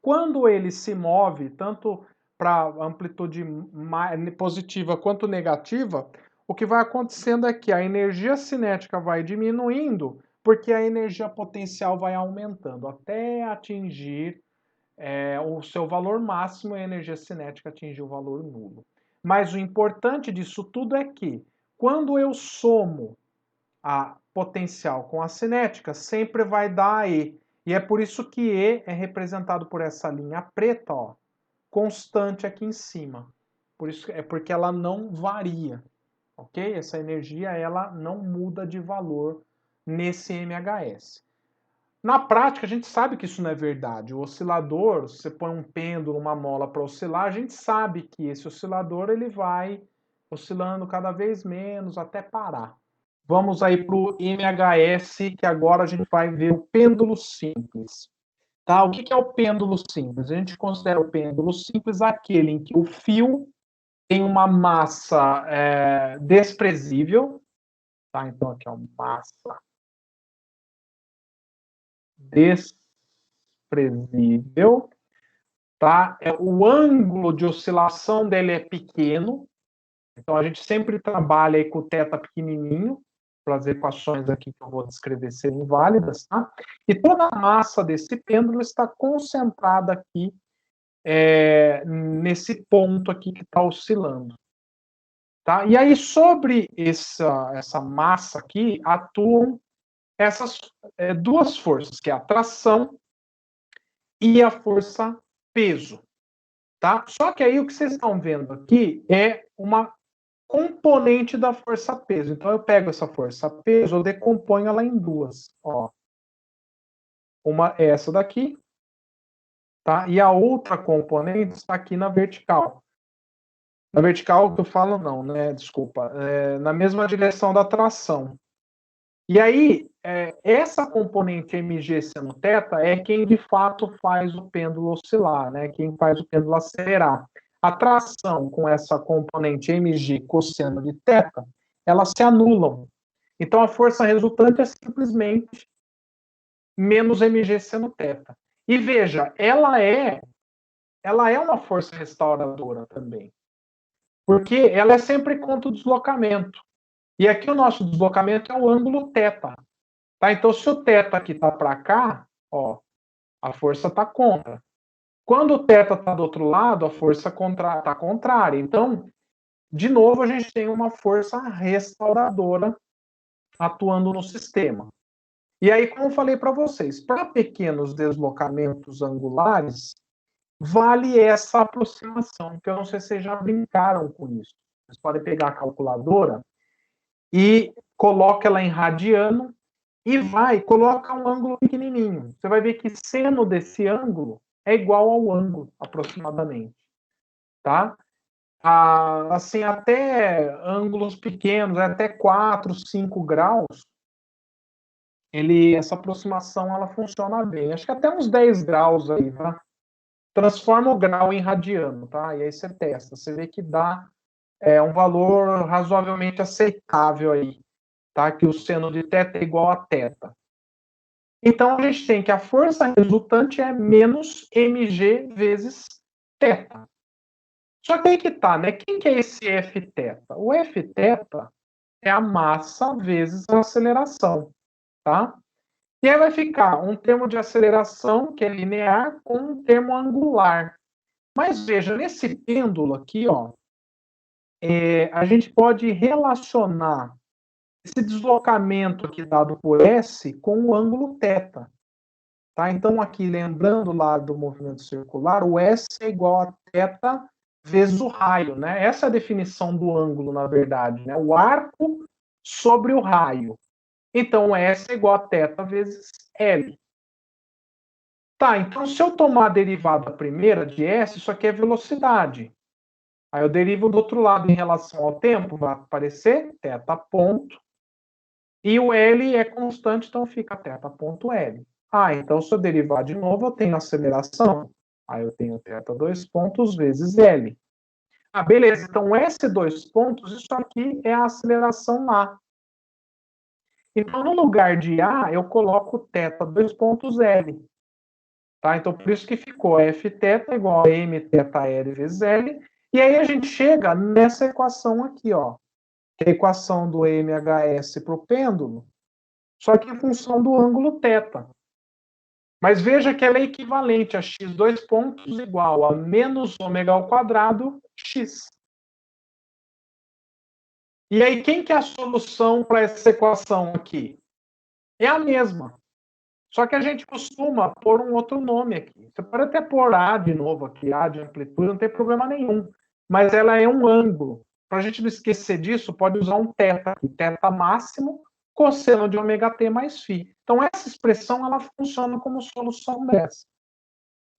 Quando ele se move, tanto para amplitude positiva quanto negativa, o que vai acontecendo é que a energia cinética vai diminuindo, porque a energia potencial vai aumentando até atingir o seu valor máximo e a energia cinética atingir o valor nulo. Mas o importante disso tudo é que, quando eu somo a potencial com a cinética, sempre vai dar E. E é por isso que E é representado por essa linha preta, ó, constante aqui em cima. Por isso é porque ela não varia, ok? Essa energia ela não muda de valor nesse MHS. Na prática, a gente sabe que isso não é verdade. O oscilador, você põe um pêndulo, uma mola para oscilar, a gente sabe que esse oscilador ele vai oscilando cada vez menos até parar. Vamos aí para o MHS, que agora a gente vai ver o pêndulo simples. Tá? O que é o pêndulo simples? A gente considera o pêndulo simples aquele em que o fio tem uma massa desprezível. Tá? Então, aqui é uma massa desprezível. Tá? O ângulo de oscilação dele é pequeno. Então, a gente sempre trabalha aí com o θ pequenininho, para as equações aqui que eu vou descrever serem válidas, tá? E toda a massa desse pêndulo está concentrada aqui nesse ponto aqui que está oscilando. Tá? E aí, sobre essa massa aqui, atuam essas duas forças, que é a tração e a força peso, tá? Só que aí o que vocês estão vendo aqui é uma componente da força peso. Então eu pego essa força peso, eu decomponho ela em duas, ó. Uma é essa daqui, tá? E a outra componente está aqui na vertical. Na vertical que eu falo não, né? Desculpa. Na mesma direção da tração. E aí, essa componente mg seno θ é quem de fato faz o pêndulo oscilar, né? Quem faz o pêndulo acelerar. A tração com essa componente mg cosseno de θ, elas se anulam. Então a força resultante é simplesmente menos mg seno θ. E veja, ela é uma força restauradora também. Porque ela é sempre contra o deslocamento. E aqui o nosso deslocamento é o ângulo θ. Tá? Então, se o θ aqui está para cá, ó, a força está contra. Quando o θ está do outro lado, a força está contrária. Então, de novo, a gente tem uma força restauradora atuando no sistema. E aí, como eu falei para vocês, para pequenos deslocamentos angulares, vale essa aproximação, que eu não sei se vocês já brincaram com isso. Vocês podem pegar a calculadora e coloca ela em radiano e coloca um ângulo pequenininho. Você vai ver que seno desse ângulo é igual ao ângulo, aproximadamente. Tá? Assim, até ângulos pequenos, até 4, 5 graus, essa aproximação ela funciona bem. Acho que até uns 10 graus aí, tá? Transforma o grau em radiano, tá? E aí você testa. Você vê que dá um valor razoavelmente aceitável aí, tá? Que o seno de θ é igual a θ. Então, a gente tem que a força resultante é menos mg vezes θ. Só que aí que tá, né? Quem que é esse Fθ? O Fθ é a massa vezes a aceleração, tá? E aí vai ficar um termo de aceleração, que é linear, com um termo angular. Mas veja, nesse pêndulo aqui, ó, a gente pode relacionar esse deslocamento aqui dado por S com o ângulo θ. Tá? Então, aqui, lembrando lá do movimento circular, o S é igual a θ vezes o raio. Né? Essa é a definição do ângulo, na verdade. Né? O arco sobre o raio. Então, o S é igual a θ vezes L. Tá, então se eu tomar a derivada primeira de S, isso aqui é velocidade. Aí eu derivo do outro lado em relação ao tempo, vai aparecer θ ponto. E o L é constante, então fica θ ponto L. Então se eu derivar de novo, eu tenho aceleração. Aí eu tenho θ 2 pontos vezes L. Beleza. Então S 2 pontos, isso aqui é a aceleração A. Então, no lugar de A, eu coloco θ 2 pontos L. Tá? Então, por isso que ficou Fθ igual a mθL vezes L. E aí a gente chega nessa equação aqui, ó. Que é a equação do MHS para o pêndulo, só que em função do ângulo θ. Mas veja que ela é equivalente a x 2 pontos igual a menos ômega ao quadrado x. E aí, quem que é a solução para essa equação aqui? É a mesma. Só que a gente costuma pôr um outro nome aqui. Você pode até pôr A de novo aqui, A de amplitude, não tem problema nenhum. Mas ela é um ângulo. Para a gente não esquecer disso, pode usar um θ aqui. Θ máximo, cosseno de ômega t mais φ. Então, essa expressão ela funciona como solução dessa.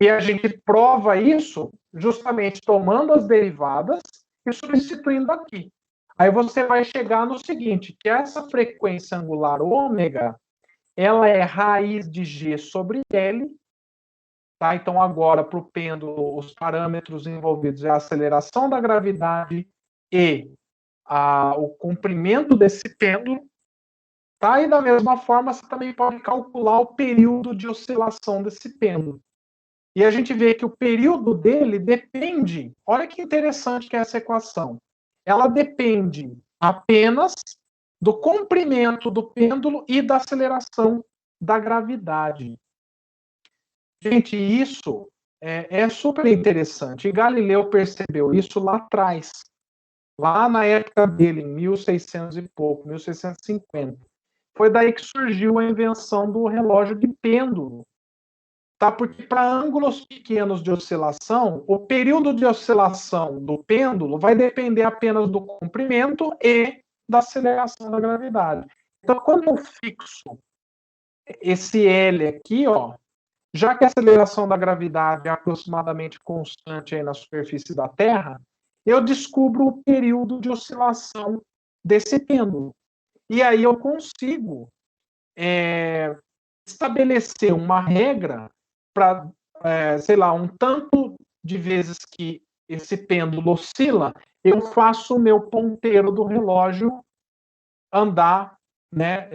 E a gente prova isso justamente tomando as derivadas e substituindo aqui. Aí você vai chegar no seguinte, que essa frequência angular ômega, ela é raiz de G sobre L. Tá? Então, agora, para o pêndulo, os parâmetros envolvidos é a aceleração da gravidade e o comprimento desse pêndulo. Tá? E da mesma forma, você também pode calcular o período de oscilação desse pêndulo. E a gente vê que o período dele depende, olha que interessante que é essa equação, ela depende apenas do comprimento do pêndulo e da aceleração da gravidade. Gente, isso é super interessante. E Galileu percebeu isso lá atrás, lá na época dele, em 1600 e pouco, 1650. Foi daí que surgiu a invenção do relógio de pêndulo. Tá? Porque para ângulos pequenos de oscilação, o período de oscilação do pêndulo vai depender apenas do comprimento e da aceleração da gravidade. Então, quando eu fixo esse L aqui, ó, já que a aceleração da gravidade é aproximadamente constante aí na superfície da Terra, eu descubro o período de oscilação desse pêndulo. E aí eu consigo estabelecer uma regra para, sei lá, um tanto de vezes que esse pêndulo oscila, eu faço o meu ponteiro do relógio andar, né,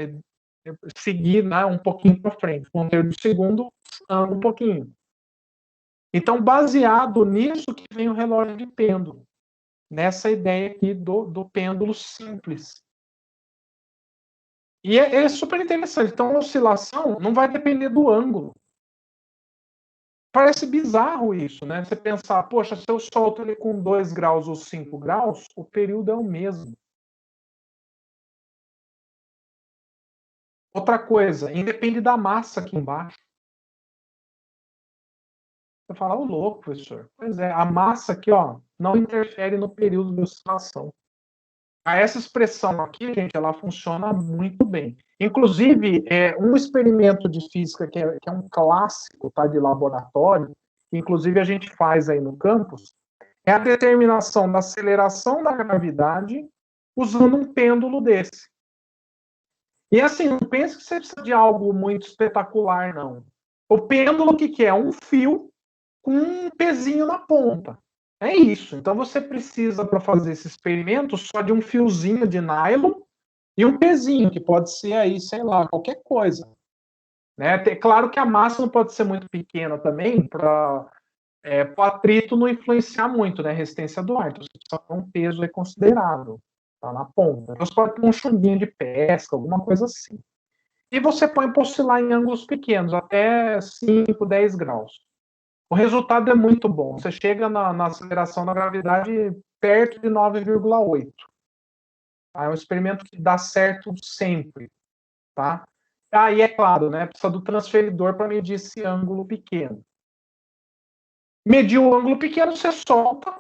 seguir, né, um pouquinho para frente. O ponteiro do segundo anda um pouquinho. Então, baseado nisso que vem o relógio de pêndulo, nessa ideia aqui do pêndulo simples. E é super interessante. Então, a oscilação não vai depender do ângulo. Parece bizarro isso, né? Você pensar, poxa, se eu solto ele com 2 graus ou 5 graus, o período é o mesmo. Outra coisa, independe da massa aqui embaixo. Você fala, ô louco, professor. Pois é, a massa aqui, ó, não interfere no período de oscilação. Essa expressão aqui, gente, ela funciona muito bem. Inclusive, um experimento de física que é um clássico, tá, de laboratório, que inclusive a gente faz aí no campus, é a determinação da aceleração da gravidade usando um pêndulo desse. E assim, não pense que você precisa de algo muito espetacular, não. O pêndulo, o que é? Um fio com um pezinho na ponta. É isso. Então você precisa, para fazer esse experimento, só de um fiozinho de nylon e um pezinho, que pode ser aí, sei lá, qualquer coisa. Né? Claro que a massa não pode ser muito pequena também, para o atrito não influenciar muito, né? A resistência do ar. Então você precisa ter um peso aí considerável, tá na ponta. Então você pode ter um chumbinho de pesca, alguma coisa assim. E você põe para oscilar em ângulos pequenos, até 5, 10 graus. O resultado é muito bom. Você chega na aceleração da gravidade perto de 9,8. É um experimento que dá certo sempre. Tá? E é claro, né, precisa do transferidor para medir esse ângulo pequeno. Medir o ângulo pequeno, você solta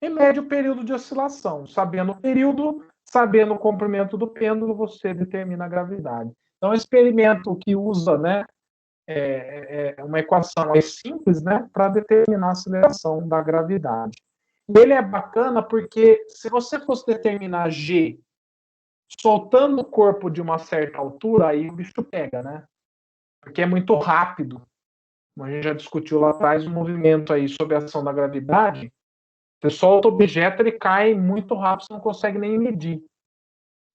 e mede o período de oscilação. Sabendo o período, sabendo o comprimento do pêndulo, você determina a gravidade. Então, é um experimento que usa, né, uma equação mais simples, né, para determinar a aceleração da gravidade. E ele é bacana porque se você fosse determinar G soltando o corpo de uma certa altura, aí o bicho pega, né? Porque é muito rápido. Como a gente já discutiu lá atrás, o movimento aí sob a ação da gravidade, você solta o objeto, ele cai muito rápido, você não consegue nem medir.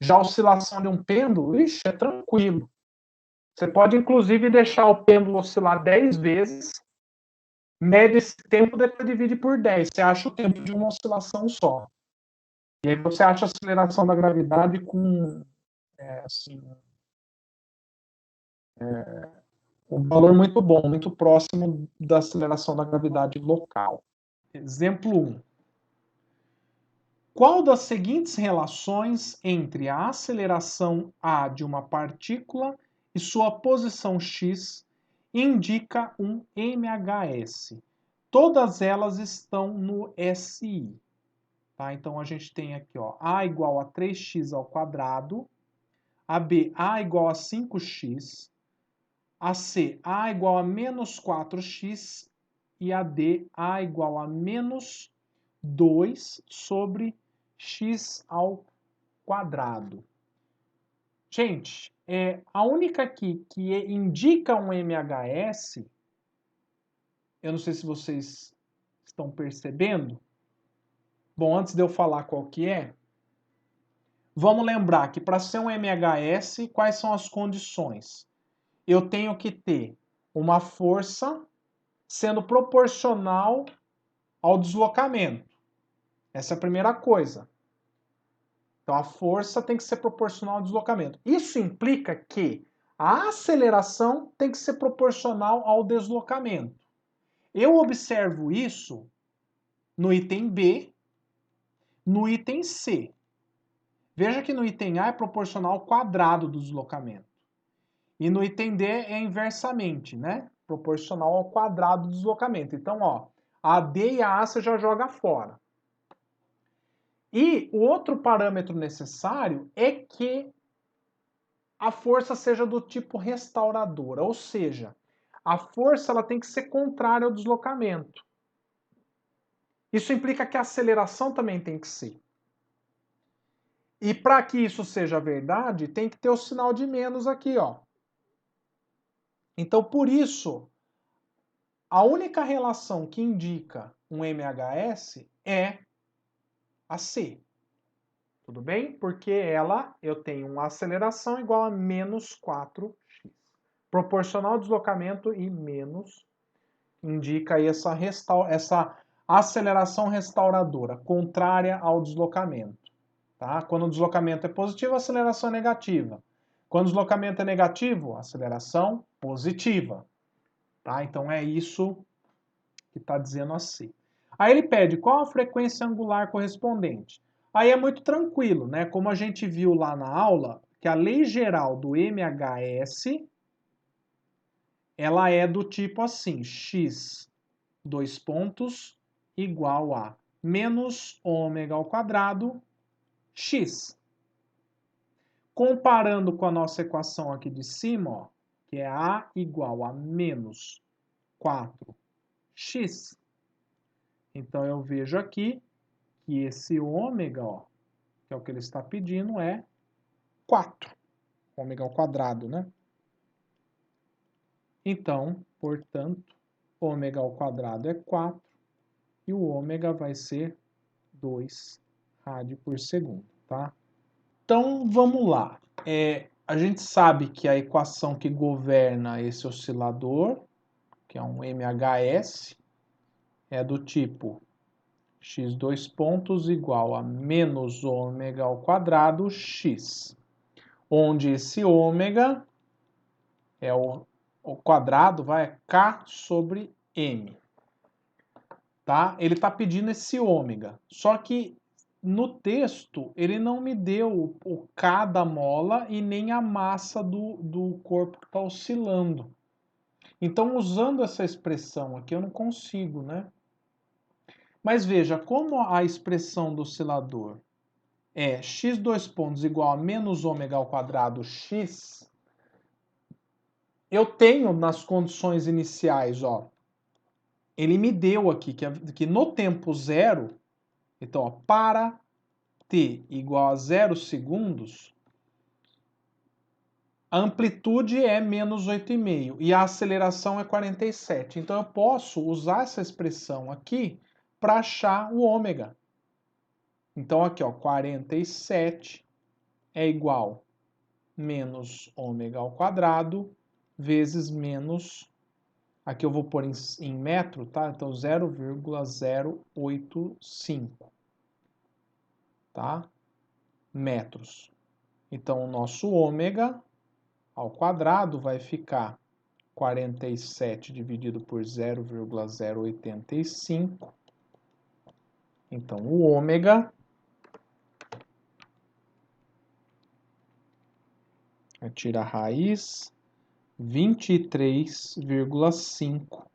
Já a oscilação de um pêndulo, ixi, é tranquilo. Você pode, inclusive, deixar o pêndulo oscilar 10 vezes, mede esse tempo, depois divide por 10. Você acha o tempo de uma oscilação só. E aí você acha a aceleração da gravidade com assim, um valor muito bom, muito próximo da aceleração da gravidade local. Exemplo 1. Qual das seguintes relações entre a aceleração A de uma partícula e sua posição x indica um MHS? Todas elas estão no SI. Tá? Então, a gente tem aqui, ó, A igual a 3x ao quadrado, a B, A igual a 5x, a C, A igual a menos 4x, e a D, A igual a menos 2 sobre x ao quadrado. Gente, a única aqui que indica um MHS, eu não sei se vocês estão percebendo. Bom, antes de eu falar qual que é, vamos lembrar que para ser um MHS, quais são as condições? Eu tenho que ter uma força sendo proporcional ao deslocamento. Essa é a primeira coisa. Então, a força tem que ser proporcional ao deslocamento. Isso implica que a aceleração tem que ser proporcional ao deslocamento. Eu observo isso no item B, no item C. Veja que no item A é proporcional ao quadrado do deslocamento. E no item D é inversamente, né? Proporcional ao quadrado do deslocamento. Então, ó, a D e a A você já joga fora. E o outro parâmetro necessário é que a força seja do tipo restauradora, ou seja, a força ela tem que ser contrária ao deslocamento. Isso implica que a aceleração também tem que ser. E para que isso seja verdade, tem que ter o sinal de menos aqui, ó. Então, por isso, a única relação que indica um MHS é a C. Tudo bem? Porque eu tenho uma aceleração igual a menos 4x. Proporcional ao deslocamento e menos indica aí essa aceleração restauradora, contrária ao deslocamento. Tá? Quando o deslocamento é positivo, a aceleração é negativa. Quando o deslocamento é negativo, a aceleração positiva. Tá? Então é isso que está dizendo assim. Aí ele pede qual a frequência angular correspondente. Aí é muito tranquilo, né? Como a gente viu lá na aula, que a lei geral do MHS, ela é do tipo assim, x, dois pontos, igual a menos ômega ao quadrado, x. Comparando com a nossa equação aqui de cima, ó, que é A igual a menos 4x. Então, eu vejo aqui que esse ômega, ó, que é o que ele está pedindo, é 4. Ômega ao quadrado, né? Então, portanto, ômega ao quadrado é 4 e o ômega vai ser 2 rádio por segundo, tá? Então, vamos lá. A gente sabe que a equação que governa esse oscilador, que é um MHS, é do tipo x dois pontos igual a menos ômega ao quadrado x, onde esse ômega é o quadrado, vai k sobre m. Tá? Ele está pedindo esse ômega, só que no texto ele não me deu o k da mola e nem a massa do corpo que está oscilando. Então, usando essa expressão aqui, eu não consigo, né? Mas veja, como a expressão do oscilador é x dois pontos igual a menos ômega ao quadrado x, eu tenho nas condições iniciais, ó, ele me deu aqui que no tempo zero, então, ó, para t igual a 0 segundos, a amplitude é menos 8,5 e a aceleração é 47. Então, eu posso usar essa expressão aqui para achar o ômega. Então, aqui, ó, 47 é igual a menos ômega ao quadrado vezes menos, aqui eu vou pôr em metro, tá? Então, 0,085, tá? Metros. Então, o nosso ômega ao quadrado vai ficar 47 dividido por 0,085. Então, o ômega tira a raiz 23,5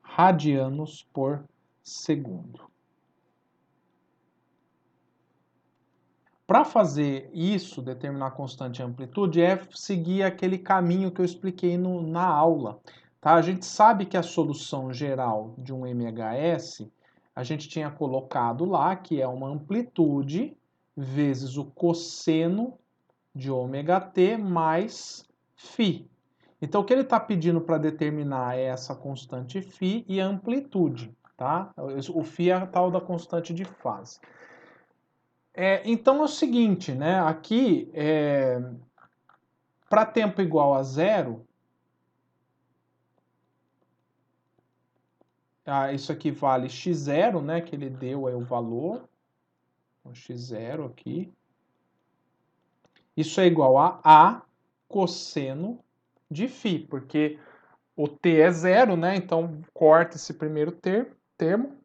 radianos por segundo. Para fazer isso, determinar a constante de amplitude, é seguir aquele caminho que eu expliquei na aula. Tá? A gente sabe que a solução geral de um MHS, a gente tinha colocado lá que é uma amplitude vezes o cosseno de ômega t mais φ. Então, o que ele está pedindo para determinar é essa constante φ e a amplitude. Tá? O φ é a tal da constante de fase. Então é o seguinte, né? Aqui, para tempo igual a zero, isso aqui vale x0, né? Que ele deu aí o valor. Então, x0 aqui. Isso é igual a cosseno de φ, porque o t é zero, né? Então corta esse primeiro termo,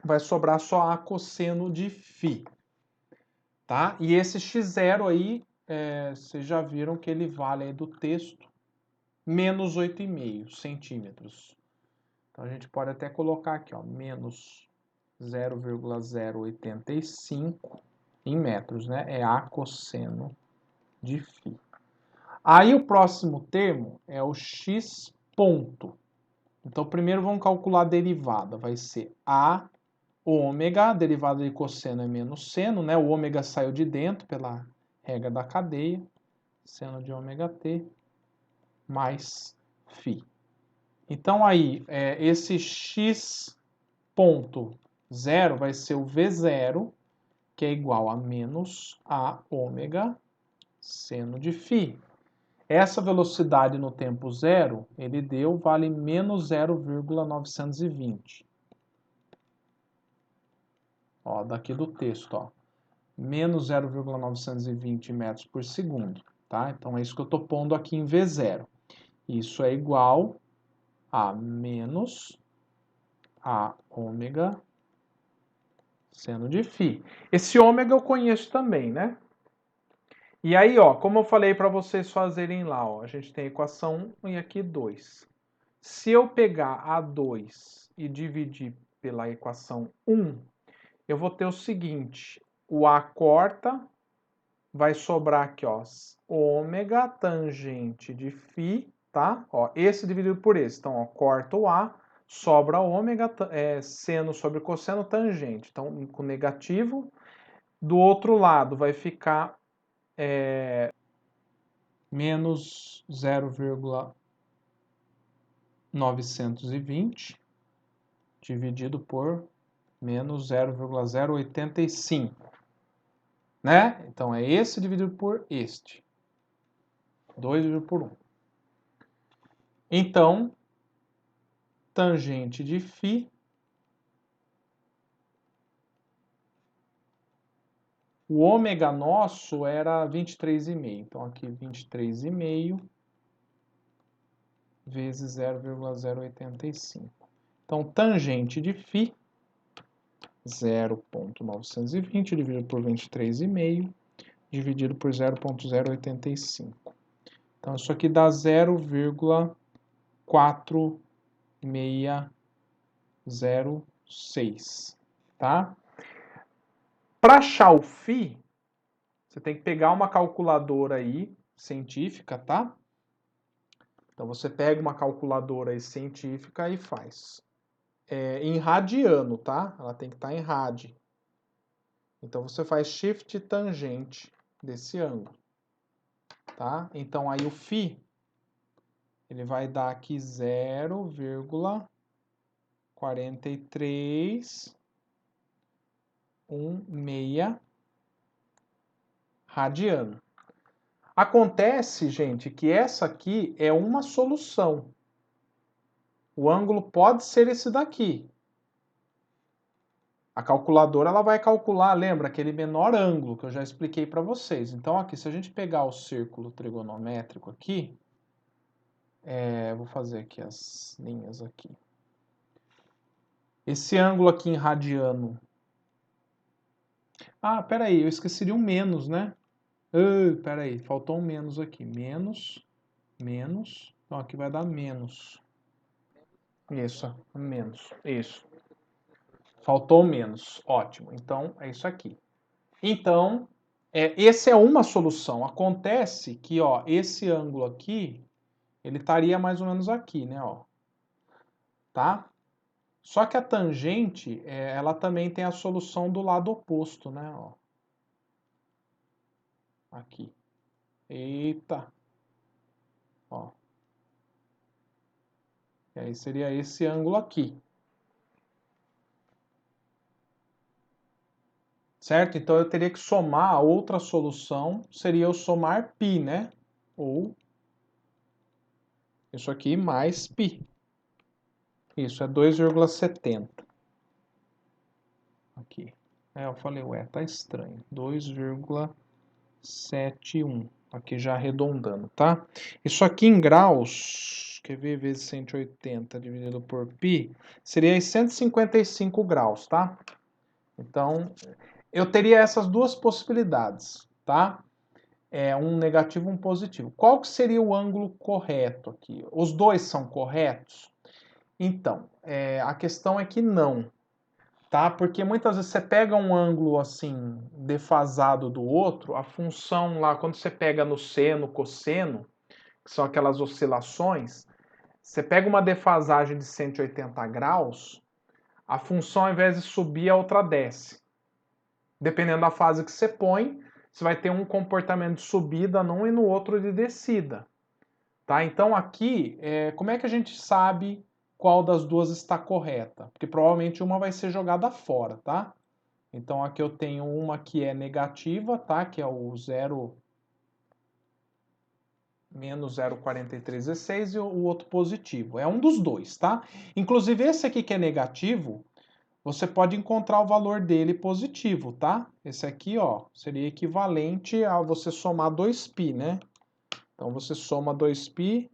vai sobrar só a cosseno de φ. tá? E esse x0 aí, vocês já viram que ele vale aí do texto menos 8,5 centímetros. Então, a gente pode até colocar aqui, ó, menos 0,085 em metros, né? É a cosseno de φ. Aí o próximo termo é o x ponto. Então, primeiro vamos calcular a derivada. Vai ser a ômega, a derivada de cosseno é menos seno, né? O ômega saiu de dentro pela regra da cadeia. Seno de ômega t mais φ. Então, aí, esse x ponto 0 vai ser o V0, que é igual a menos a ômega seno de φ. Essa velocidade no tempo zero, ele deu, vale menos 0,920. Ó, daqui do texto, ó. Menos 0,920 metros por segundo, tá? Então, é isso que eu estou pondo aqui em V0. Isso é igual a menos a ômega seno de φ. Esse ômega eu conheço também, né? E aí, ó, como eu falei para vocês fazerem lá, ó, a gente tem a equação 1 e aqui 2. Se eu pegar a 2 e dividir pela equação 1, eu vou ter o seguinte, o A corta, vai sobrar aqui, ó, ômega tangente de φ, tá? Ó, esse dividido por esse, então, ó, corta o A, sobra ômega, seno sobre cosseno tangente, então, com negativo. Do outro lado vai ficar menos 0,920 dividido por menos 0,085, né? Então, é esse dividido por este. 2 dividido por 1. Então, tangente de φ, o ômega nosso era 23,5. Então, aqui 23,5 vezes 0,085. Então, tangente de φ, 0,920 dividido por 23,5, dividido por 0,085. Então, isso aqui dá 0,4606, tá? Para achar o φ, você tem que pegar uma calculadora aí, científica, tá? Então, você pega uma calculadora aí científica e faz. Em radiano, tá? Ela tem que estar em rad. Então, você faz shift tangente desse ângulo, tá? Então, aí o φ, ele vai dar aqui 0,4316 radiano. Acontece, gente, que essa aqui é uma solução. O ângulo pode ser esse daqui. A calculadora ela vai calcular, lembra, aquele menor ângulo que eu já expliquei para vocês. Então, aqui, se a gente pegar o círculo trigonométrico aqui, vou fazer aqui as linhas aqui. Esse ângulo aqui em radiano. Ah, peraí, eu esqueci de um menos, né? Peraí, faltou um menos aqui. Menos. Então, aqui vai dar menos. Isso, menos. Isso. Faltou menos. Ótimo. Então, é isso aqui. Então, essa é uma solução. Acontece que, ó, esse ângulo aqui, ele estaria mais ou menos aqui, né, ó. Tá? Só que a tangente, ela também tem a solução do lado oposto, né, ó. Aqui. Eita. Ó. E aí seria esse ângulo aqui. Certo? Então eu teria que somar a outra solução, seria eu somar π, né? Ou isso aqui mais π. Isso é 2,70. Aqui. Eu falei, ué, tá estranho. 2,71. Aqui já arredondando, tá? Isso aqui em graus, quer ver, vezes 180 dividido por π, seria 155 graus, tá? Então, eu teria essas duas possibilidades, tá? Um negativo e um positivo. Qual que seria o ângulo correto aqui? Os dois são corretos? Então, a questão é que não, tá? Porque muitas vezes você pega um ângulo assim, defasado do outro, a função lá, quando você pega no seno, cosseno, que são aquelas oscilações, você pega uma defasagem de 180 graus, a função ao invés de subir, a outra desce. Dependendo da fase que você põe, você vai ter um comportamento de subida num e no outro de descida. Tá? Então aqui, como é que a gente sabe qual das duas está correta? Porque provavelmente uma vai ser jogada fora, tá? Então aqui eu tenho uma que é negativa, tá? Que é o 0 menos 0,4316 e o outro positivo. É um dos dois, tá? Inclusive esse aqui que é negativo, você pode encontrar o valor dele positivo, tá? Esse aqui, ó, seria equivalente a você somar 2π, né? Então você soma 2π,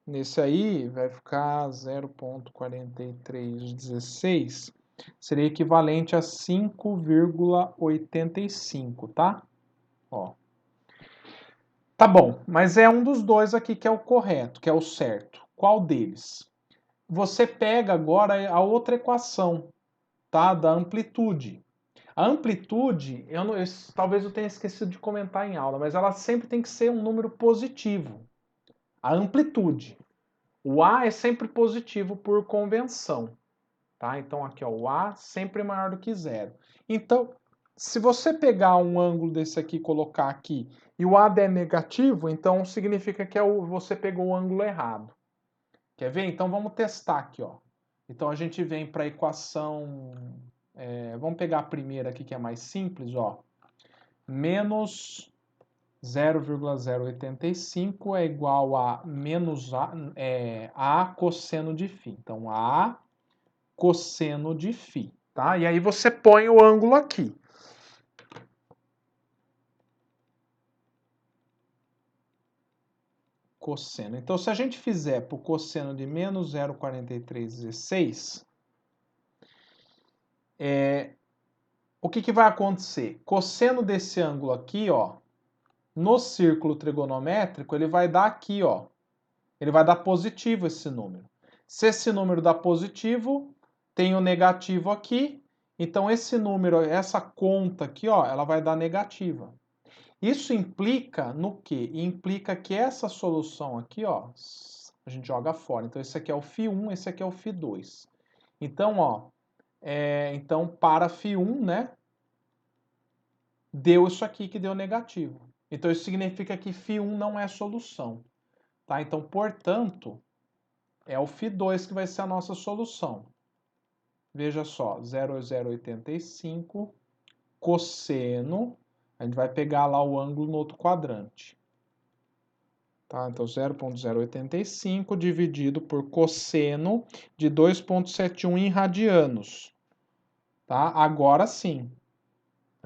nesse aí vai ficar 0,4316, seria equivalente a 5,85, tá? Ó. Tá bom, mas é um dos dois aqui que é o correto, que é o certo. Qual deles? Você pega agora a outra equação, tá? Da amplitude. A amplitude, talvez eu tenha esquecido de comentar em aula, mas ela sempre tem que ser um número positivo. A amplitude. O A é sempre positivo por convenção. Tá? Então aqui, ó, o A sempre é maior do que zero. Então, se você pegar um ângulo desse aqui e colocar aqui, e o A der negativo, então significa que você pegou o ângulo errado. Quer ver? Então vamos testar aqui, ó. Então a gente vem para a equação, vamos pegar a primeira aqui que é mais simples, ó. Menos 0,085 é igual a menos A cosseno de φ. Então A cosseno de φ, tá? E aí você põe o ângulo aqui. Cosseno. Então se a gente fizer para o cosseno de menos 0,4316, o que vai acontecer? Cosseno desse ângulo aqui, ó, no círculo trigonométrico, ele vai dar aqui, ó. Ele vai dar positivo esse número. Se esse número dá positivo, tem o negativo aqui. Então esse número, essa conta aqui, ó, ela vai dar negativa. Isso implica no quê? Implica que essa solução aqui, ó, a gente joga fora. Então esse aqui é o φ1, esse aqui é o φ2. Então, ó, então para φ1, né, deu isso aqui que deu negativo. Então isso significa que φ1 não é solução. Tá? Então, portanto, é o φ2 que vai ser a nossa solução. Veja só, 0,085 cosseno, a gente vai pegar lá o ângulo no outro quadrante. Tá? Então, 0,085 dividido por cosseno de 2,71 em radianos. Tá? Agora sim.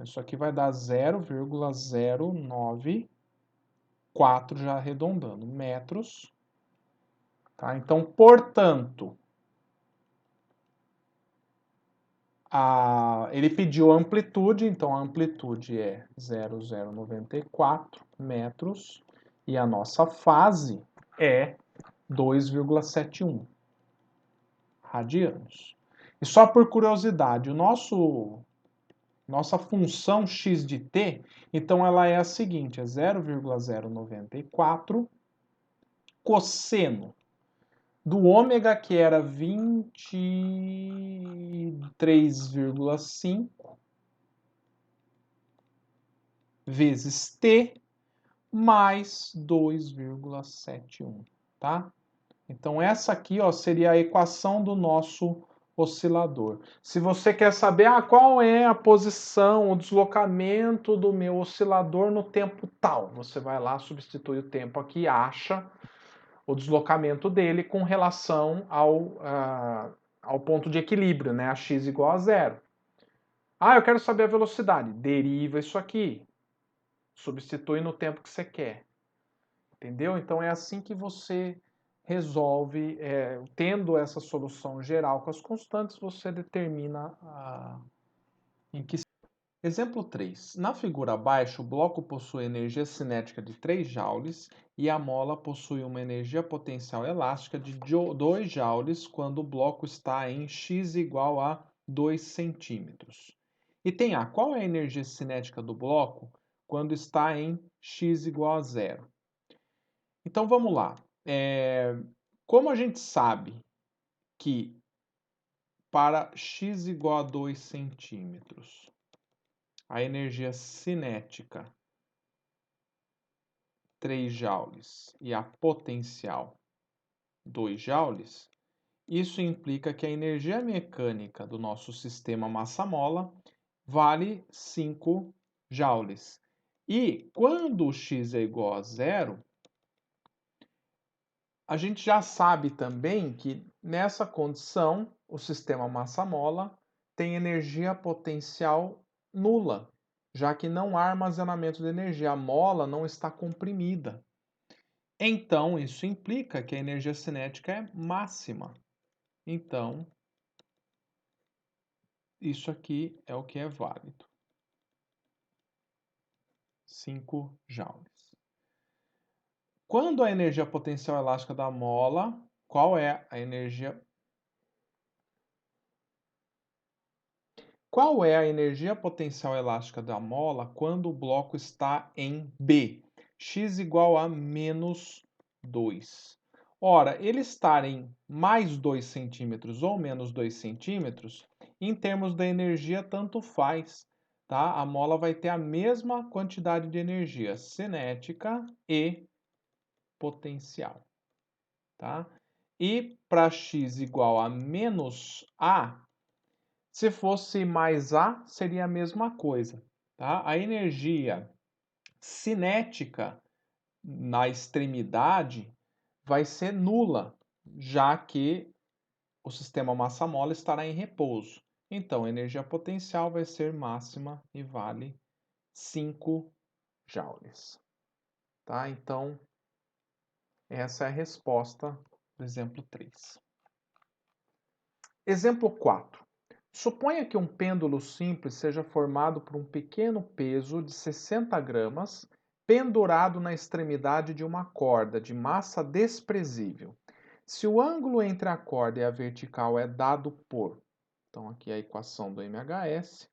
Isso aqui vai dar 0,094, já arredondando, metros. Tá? Então, portanto, ele pediu a amplitude, então a amplitude é 0,094 metros e a nossa fase é 2,71 radianos. E só por curiosidade, nossa função x de t, então ela é a seguinte, é 0,094 cosseno do ômega, que era 23,5 vezes t mais 2,71, tá? Então essa aqui, ó, seria a equação do nosso oscilador. Se você quer saber qual é a posição, o deslocamento do meu oscilador no tempo tal, você vai lá, substitui o tempo aqui, acha o deslocamento dele com relação ao ponto de equilíbrio, né? A x igual a zero. Eu quero saber a velocidade. Deriva isso aqui. Substitui no tempo que você quer. Entendeu? Então é assim que você resolve, tendo essa solução geral com as constantes, você determina em que Exemplo 3. Na figura abaixo, o bloco possui energia cinética de 3 joules e a mola possui uma energia potencial elástica de 2 joules quando o bloco está em x igual a 2 centímetros. Item A. Qual é a energia cinética do bloco quando está em x igual a 0? Então vamos lá. Como a gente sabe que para x igual a 2 centímetros, a energia cinética 3 joules e a potencial 2 joules, isso implica que a energia mecânica do nosso sistema massa-mola vale 5 joules. E quando x é igual a zero, a gente já sabe também que nessa condição o sistema massa-mola tem energia potencial nula, já que não há armazenamento de energia, a mola não está comprimida. Então, isso implica que a energia cinética é máxima. Então, isso aqui é o que é válido. 5 joules. Quando a energia potencial elástica da mola, qual é a energia? Qual é a energia potencial elástica da mola quando o bloco está em B? X igual a menos 2. Ora, ele estar em mais 2 centímetros ou menos 2 centímetros, em termos da energia, tanto faz. Tá? A mola vai ter a mesma quantidade de energia cinética e potencial. Tá? E para x igual a menos A, se fosse mais A, seria a mesma coisa. Tá? A energia cinética na extremidade vai ser nula, já que o sistema massa-mola estará em repouso. Então, a energia potencial vai ser máxima e vale 5 joules. Tá? Então, essa é a resposta do exemplo 3. Exemplo 4. Suponha que um pêndulo simples seja formado por um pequeno peso de 60 gramas pendurado na extremidade de uma corda de massa desprezível. Se o ângulo entre a corda e a vertical é dado por... Então, aqui é a equação do MHS.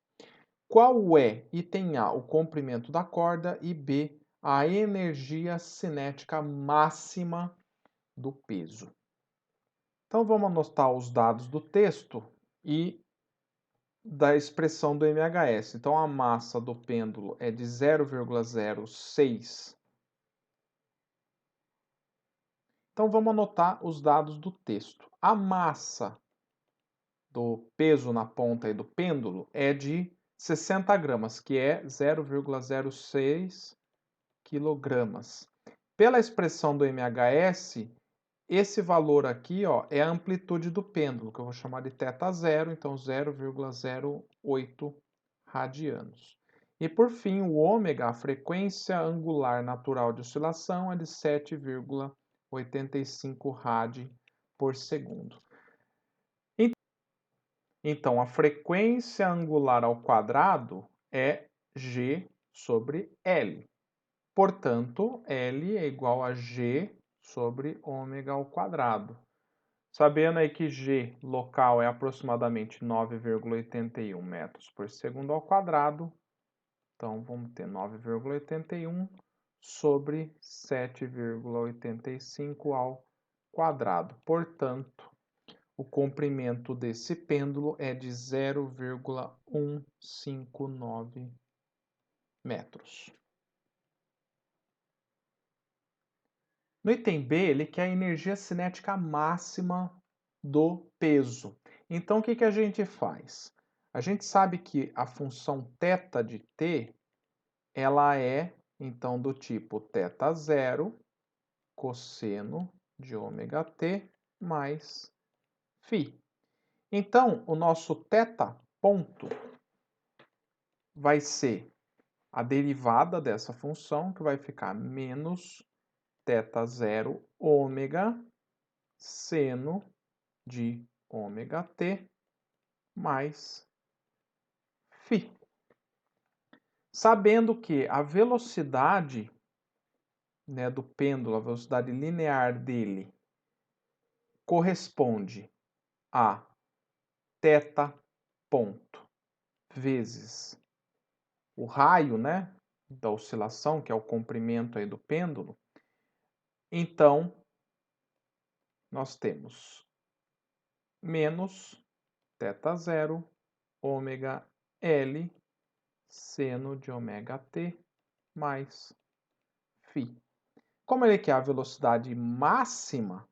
Qual é, item A, o comprimento da corda e B, a energia cinética máxima do peso? Então, vamos anotar os dados do texto e da expressão do MHS. Então, a massa do pêndulo é de 0,06. Então, vamos anotar os dados do texto. A massa do peso na ponta e do pêndulo é de 60 gramas, que é 0,06 quilogramas. Pela expressão do MHS, esse valor aqui, ó, é a amplitude do pêndulo, que eu vou chamar de θ0, então 0,08 radianos. E por fim, o ômega, a frequência angular natural de oscilação, é de 7,85 rad por segundo. Então, a frequência angular ao quadrado é G sobre L. Portanto, L é igual a G sobre ômega ao quadrado. Sabendo aí que G local é aproximadamente 9,81 metros por segundo ao quadrado, então vamos ter 9,81 sobre 7,85 ao quadrado. Portanto, o comprimento desse pêndulo é de 0,159 metros. No item B, ele quer a energia cinética máxima do peso. Então, o que a gente faz? A gente sabe que a função θ de t, ela é, então, do tipo θ0 cosseno de ômega t mais φ. Então, o nosso θ ponto vai ser a derivada dessa função, que vai ficar menos θ0 ômega seno de ômega t mais φ. Sabendo que a velocidade, né, do pêndulo, a velocidade linear dele, corresponde a θ ponto vezes o raio, né, da oscilação, que é o comprimento aí do pêndulo, então nós temos menos θ0 ômega L seno de ômega t mais φ. Como ele quer a velocidade máxima,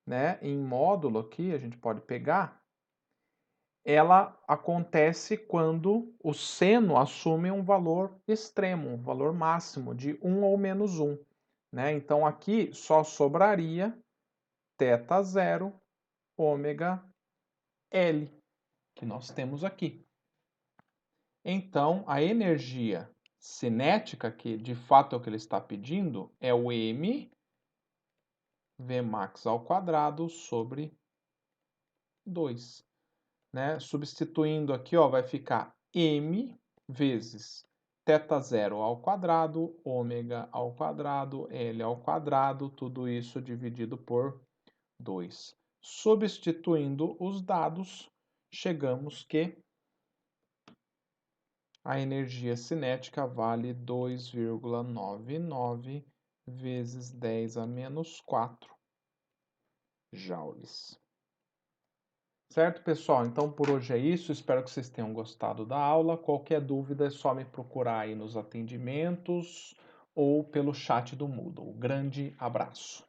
né, em módulo aqui, a gente pode pegar, ela acontece quando o seno assume um valor extremo, um valor máximo de 1 ou menos 1. Né? Então, aqui só sobraria θ0 ômega L, que nós temos aqui. Então, a energia cinética, que de fato é o que ele está pedindo, é o m Vmax ao quadrado sobre 2. Né? Substituindo aqui, ó, vai ficar m vezes θ0 ao quadrado, ômega ao quadrado, L ao quadrado, tudo isso dividido por 2. Substituindo os dados, chegamos que a energia cinética vale 2,99 vezes 10 a menos 4 joules. Certo, pessoal? Então, por hoje é isso. Espero que vocês tenham gostado da aula. Qualquer dúvida é só me procurar aí nos atendimentos ou pelo chat do Moodle. Grande abraço!